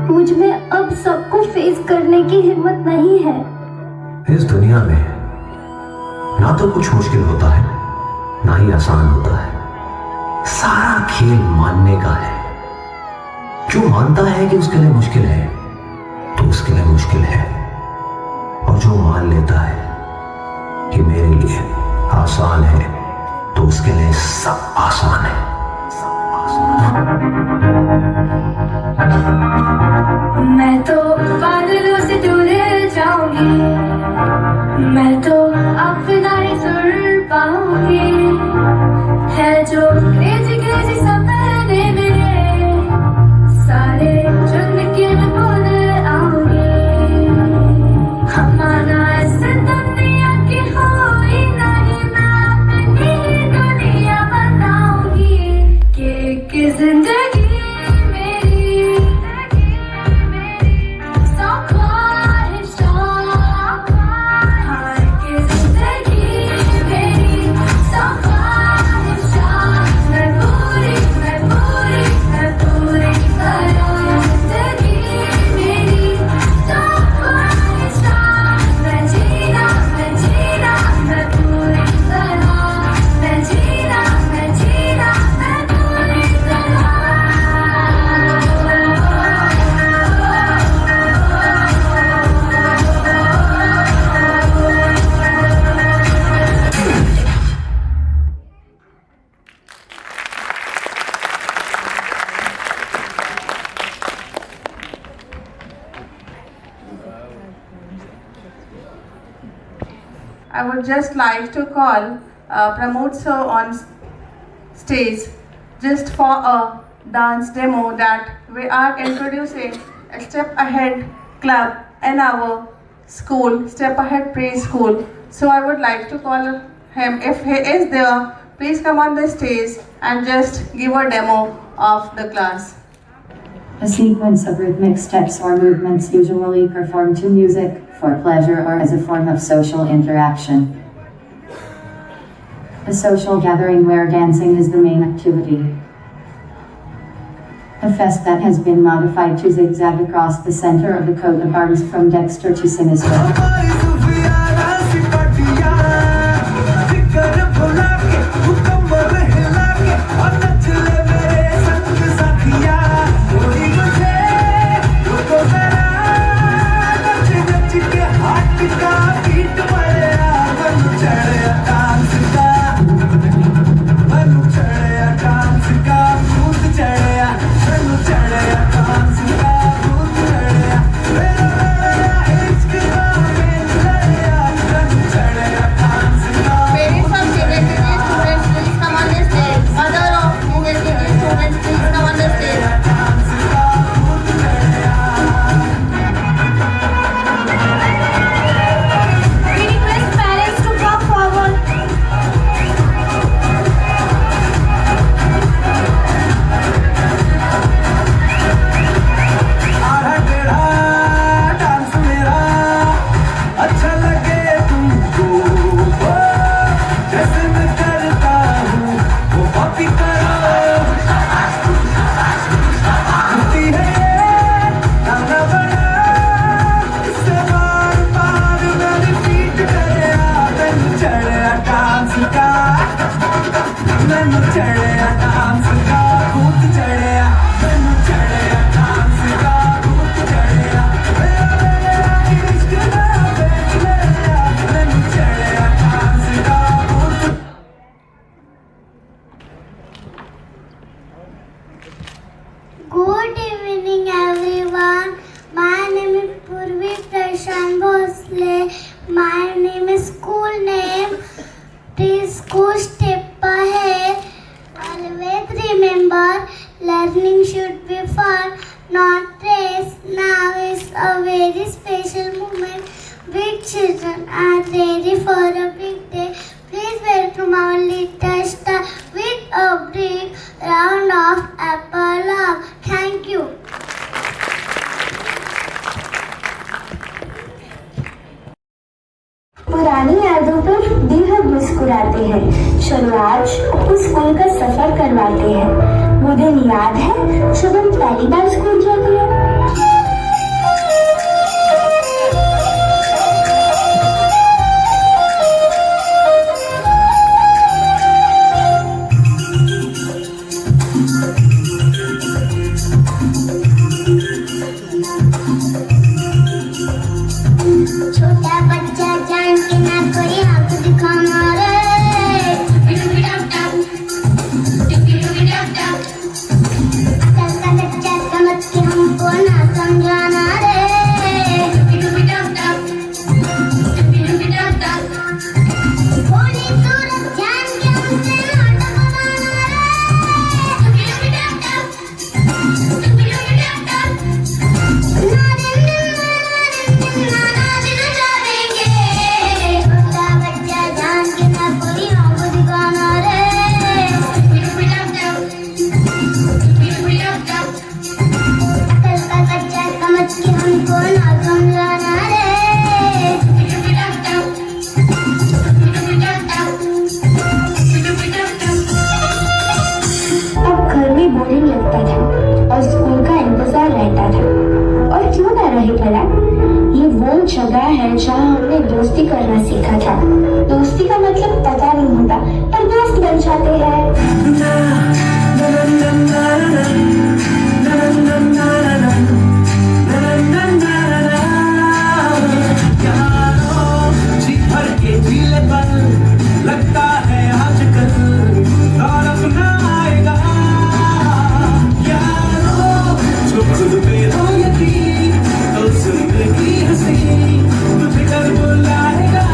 मुझ में अब सबको फेस करने की हिम्मत नहीं है। इस दुनिया में ना तो कुछ मुश्किल होता है ना ही आसान होता है। सारा खेल मानने का है। जो मानता है कि उसके लिए मुश्किल है तो उसके लिए मुश्किल है, और जो मान लेता है कि मेरे लिए आसान है तो उसके लिए सब आसान है। मैं तो बादलों से दूर जाऊंगी, मैं तो अपना ही सुन पाऊंगी। है जो क्रेजी क्रेजी सपने मेरे, सारे चुन के मैं बोल आऊंगी। हमारा ऐसे दुनिया की कोई नहीं, मैं अपनी दुनिया बताऊंगी कि जिंदगी मेरी I would just like to call Pramod sir on stage just for a dance demo that we are introducing a Step Ahead Club in our school, Step Ahead Preschool. So I would like to call him, if he is there, please come on the stage and just give a demo of the class. A sequence of rhythmic steps or movements usually performed to music, for pleasure or as a form of social interaction. A social gathering where dancing is the main activity. A fest that has been modified to zigzag across the center of the coat of arms from Dexter to Sinister. Good evening everyone. My name is Purvi Prashant Bhosle. My name is school name Preschool Step Ahead. Always remember, learning should be fun, not race. Now is a very special moment. Big children are ready for a big day. Please welcome our little star with a big round of applause. Thank you. पुरानी यादों पर बेहद मुस्कुराते हैं। चलो आज उस school का सफर करवाते हैं। वो दिन याद है जब हम पहली बार स्कूल जाते हैं। छोटा बच्चा जान के ना कोई आंख दिखाना रे। अकल का बच्चा समझ के हमको ना समझाना रे। भोली सूरत जान के हमसे ना टकराना बोरिंग लगता था और स्कूल का इंतजार रहता था। और क्यों ना रहे भला, ये वो जगह है जहाँ हमने दोस्ती करना सीखा था। दोस्ती का मतलब पता नहीं होता पर दोस्त बन जाते हैं। लगता है आजकल और अपना आएगा यारो, जो खुद पे हो यकीन तो जिंदगी हंसी तुझे कर बुलाएगा।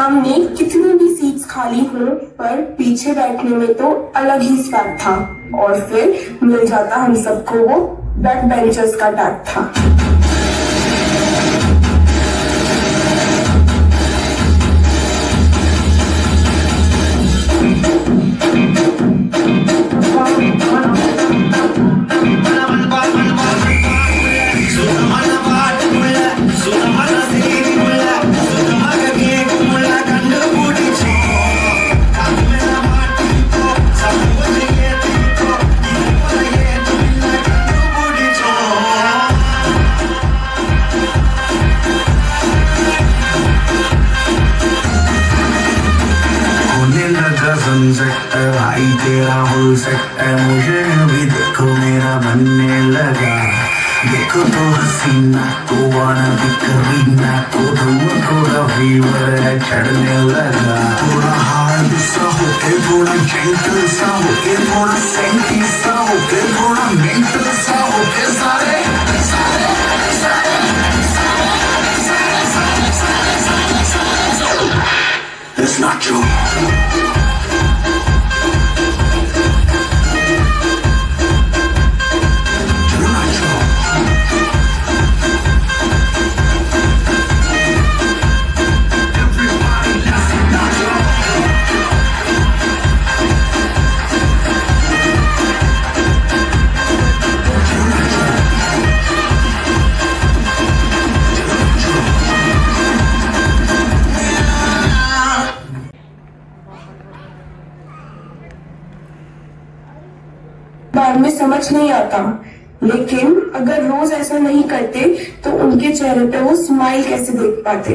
सामने कितनी भी सीट्स खाली हो, पर पीछे बैठने में तो अलग ही स्वाद था। और फिर मिल जाता हम सबको वो बैक बेंचर्स का टैग था। भाई तेरा हो सकता है, मुझे भी देखो मेरा बनने लगा। देखो तो हसीना तो वाना भी करीना, तो तुमको का फीवर है चढ़ने लगा। थोड़ा हार्ड सा होके, थोड़ा जेंटल सा होके, थोड़ा सेंटी सा होके, थोड़ा मेंटल सा होके, सारे It's not true. बाद में समझ नहीं आता, लेकिन अगर रोज ऐसा नहीं करते तो उनके चेहरे पे वो स्माइल कैसे देख पाते।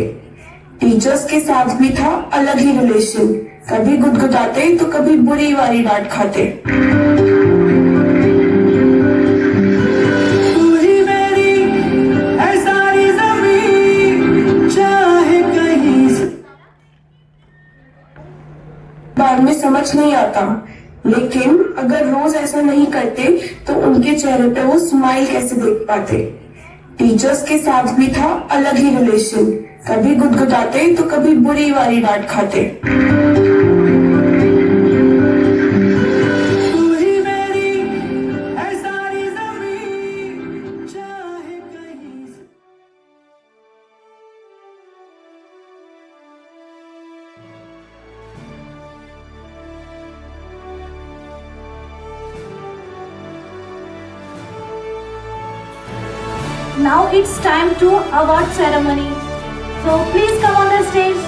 टीचर्स के साथ भी था अलग ही रिलेशन, कभी गुदगुदाते तो कभी बुरी वाली डांट खाते। बाद में समझ नहीं आता, लेकिन अगर रोज ऐसा नहीं करते तो उनके चेहरे पे वो स्माइल कैसे देख पाते। टीचर्स के साथ भी था अलग ही रिलेशन, कभी गुदगुदाते तो कभी बुरी वाली डांट खाते। Now it's time to award ceremony. So please come on the stage.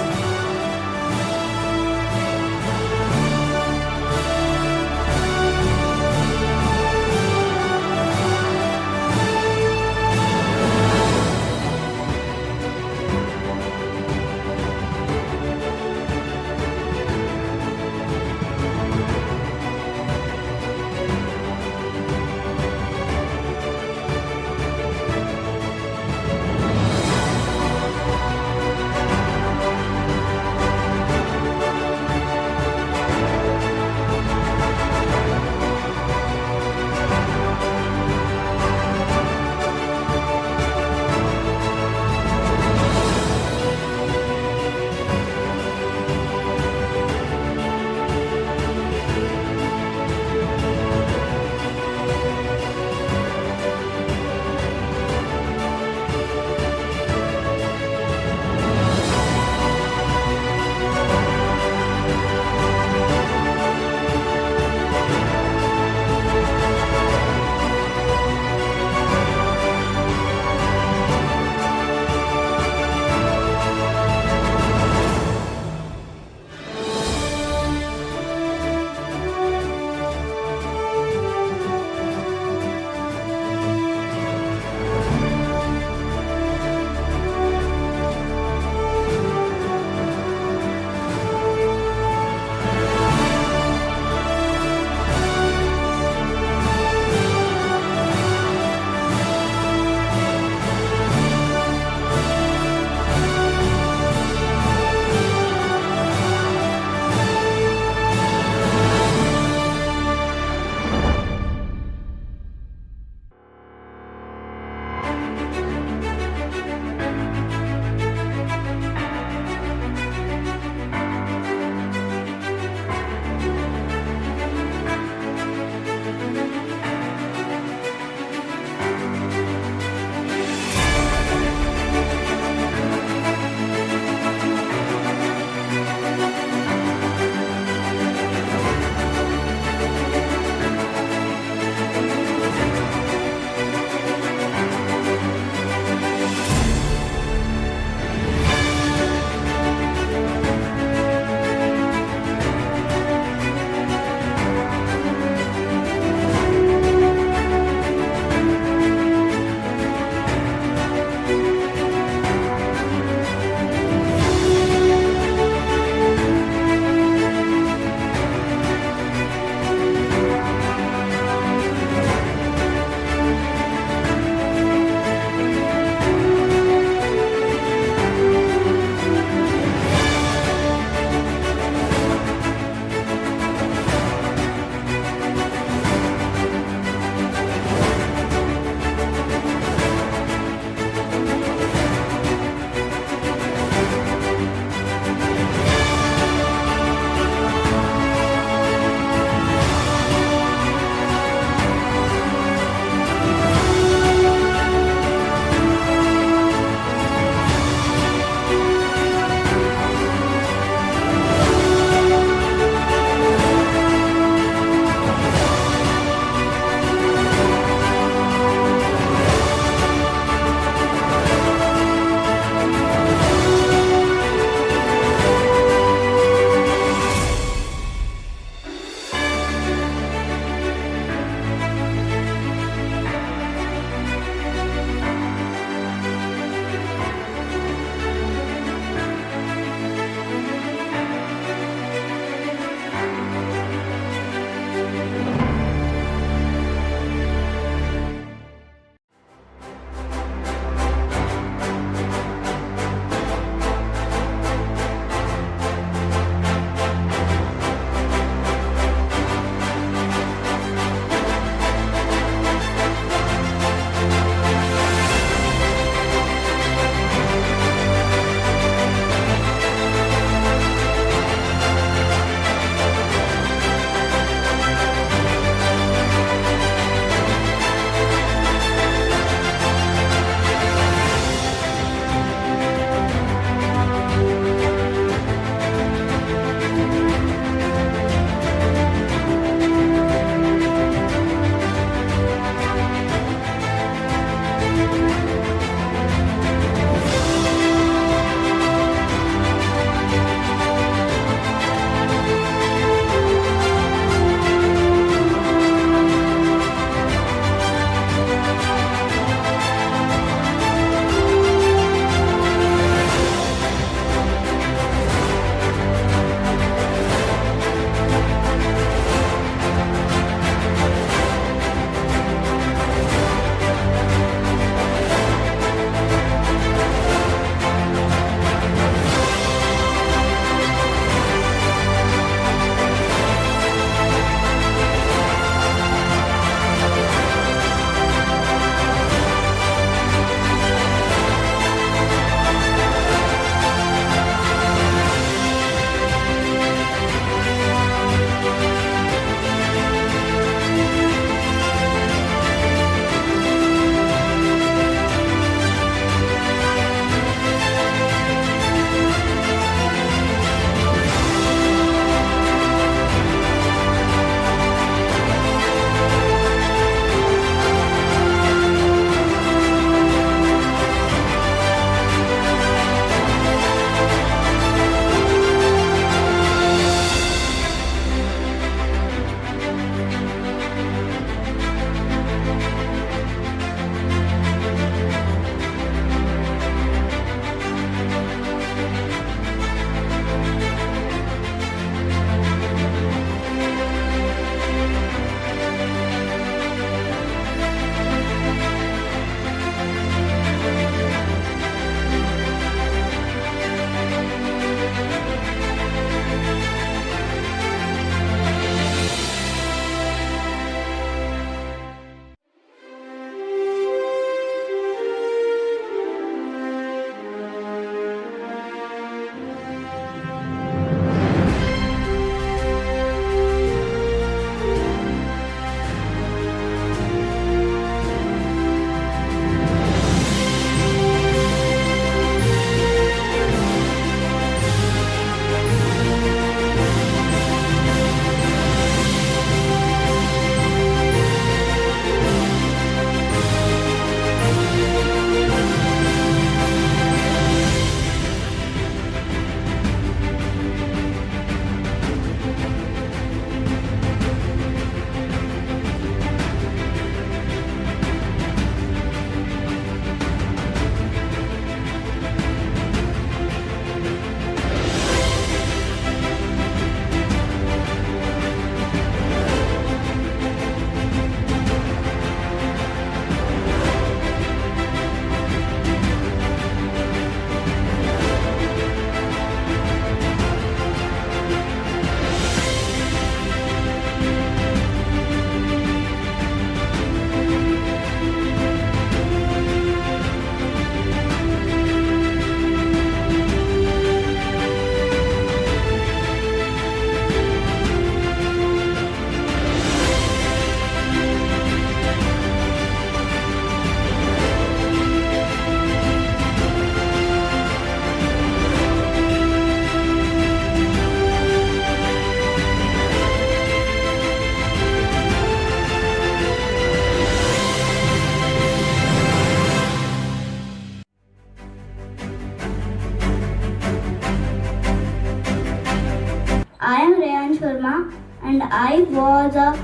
and I was a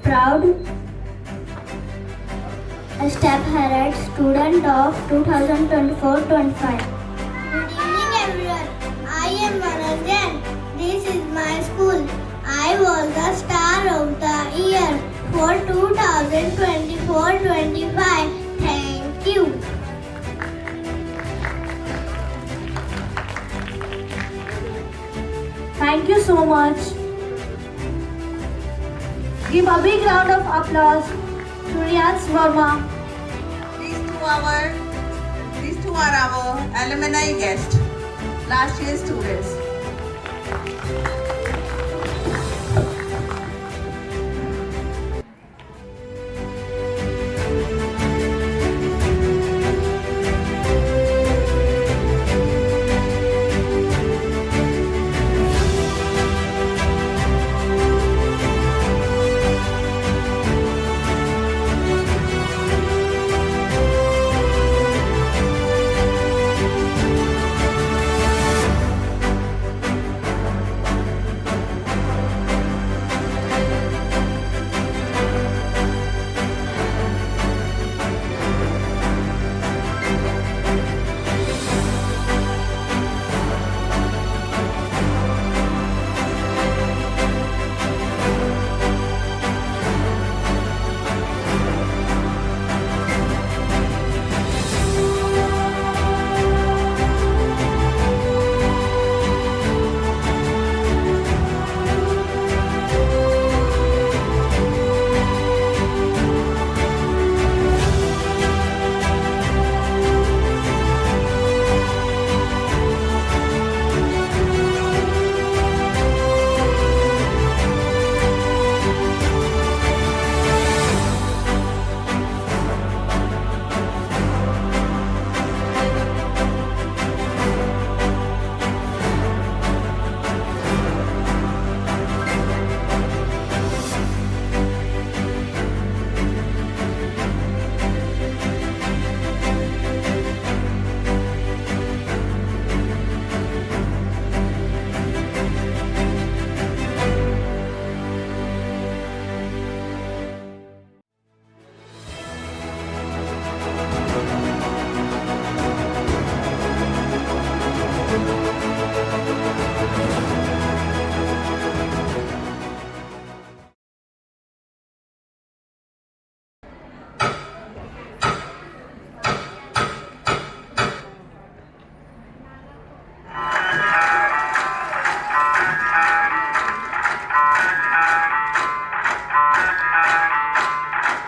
proud step ahead student of 2024-25. Good evening everyone. I am Mananjan. This is my school. I was the star of the year for 2024-25. Thank you. Thank you so much. Give a big round of applause to Riyaz Verma. These two are our alumni guests, last year's students.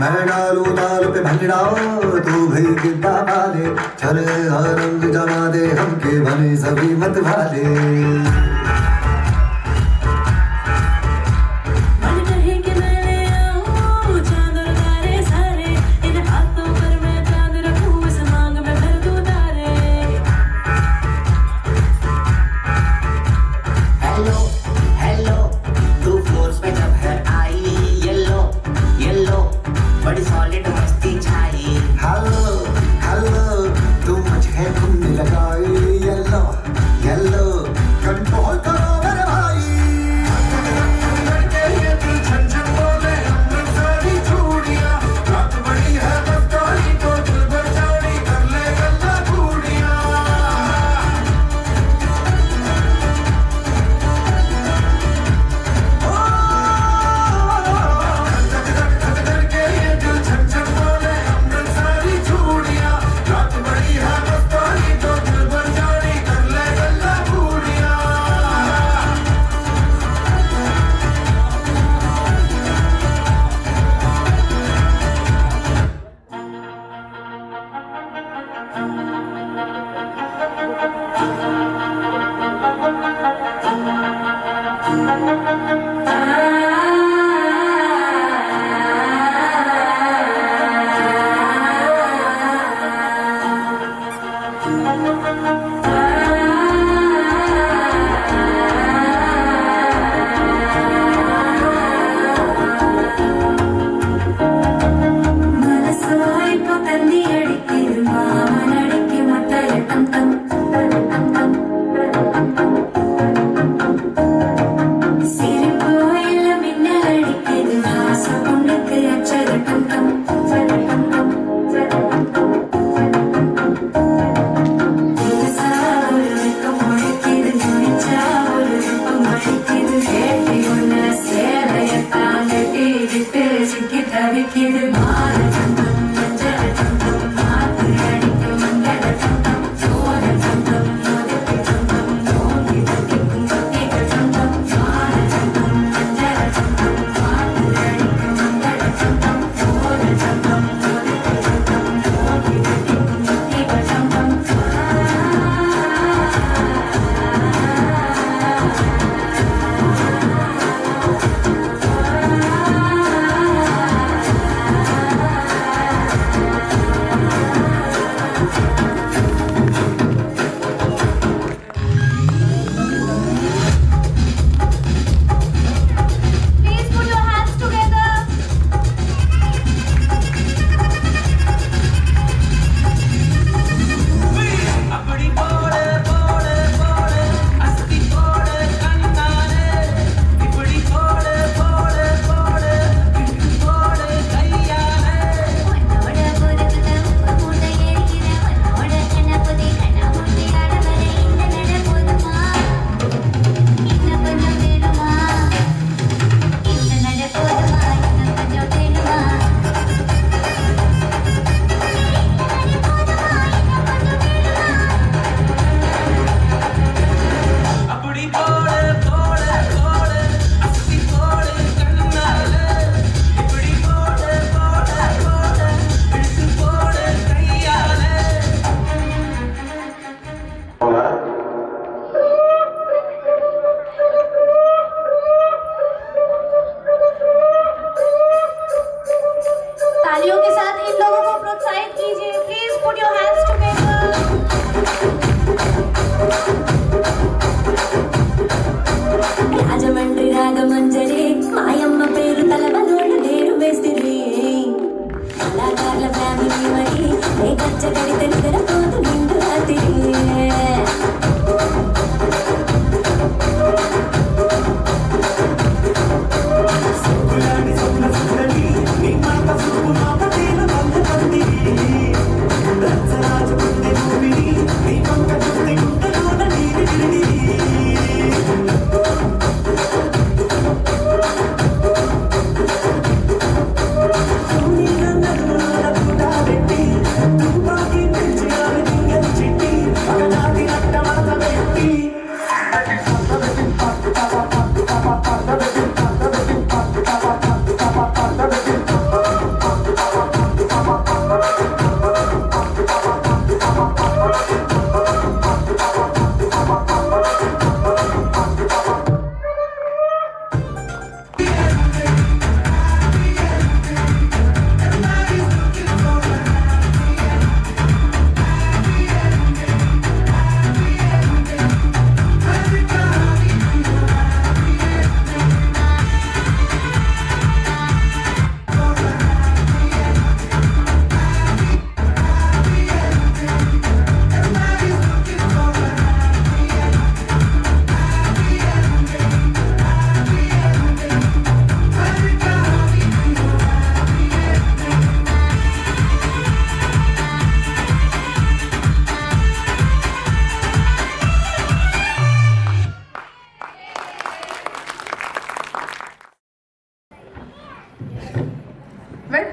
मैं डालू ताल पे भंगड़ाओ तू भाई गिद्दा वाले चल रंग जमा दे हमके बने सभी मत वाले लगाई येलो येलो कंट्रोल करो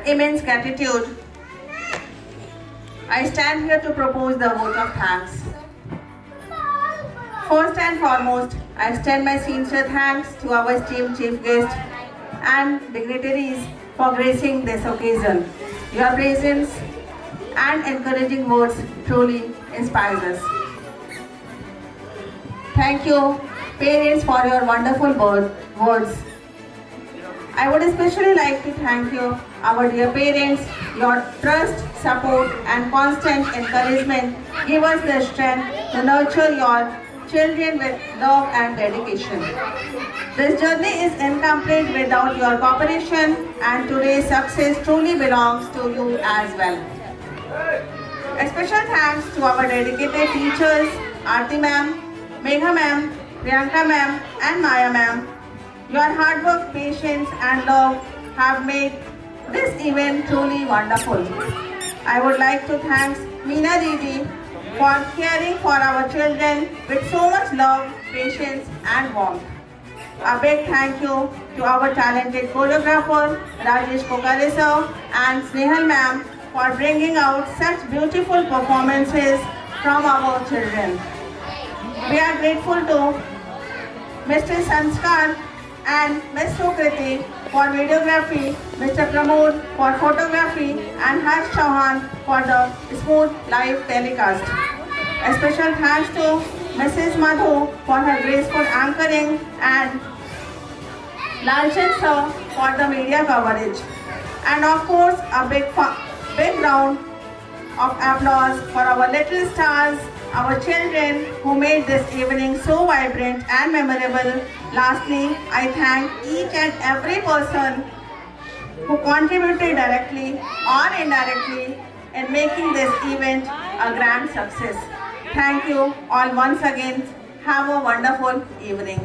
immense gratitude, I stand here to propose the vote of thanks. First and foremost, I extend my sincere thanks to our esteemed chief guest and dignitaries for gracing this occasion. Your presence and encouraging words truly inspires us. Thank you, parents, for your wonderful words. I would especially like to thank you, our dear parents. Your trust, support, and constant encouragement give us the strength to nurture your children with love and dedication. This journey is incomplete without your cooperation, and today's success truly belongs to you as well. A special thanks to our dedicated teachers, Aarti ma'am, Megha ma'am, Priyanka ma'am, and Maya ma'am. Your hard work, patience, and love have made this event truly wonderful. I would like to thank Meena Didi for caring for our children with so much love, patience, and warmth. A big thank you to our talented choreographer Rajesh Kokare sir and Snehal ma'am for bringing out such beautiful performances from our children. We are grateful to Mr. Sanskar and Ms. Sukriti for videography, Mr. Pramod for photography, and Harsh Chauhan for the smooth live telecast. A special thanks to Mrs. Madhu for her graceful anchoring and Lalchan sir for the media coverage. And of course, a big round of applause for our little stars, our children who made this evening so vibrant and memorable. Lastly, I thank each and every person who contributed directly or indirectly in making this event a grand success. Thank you all once again. Have a wonderful evening.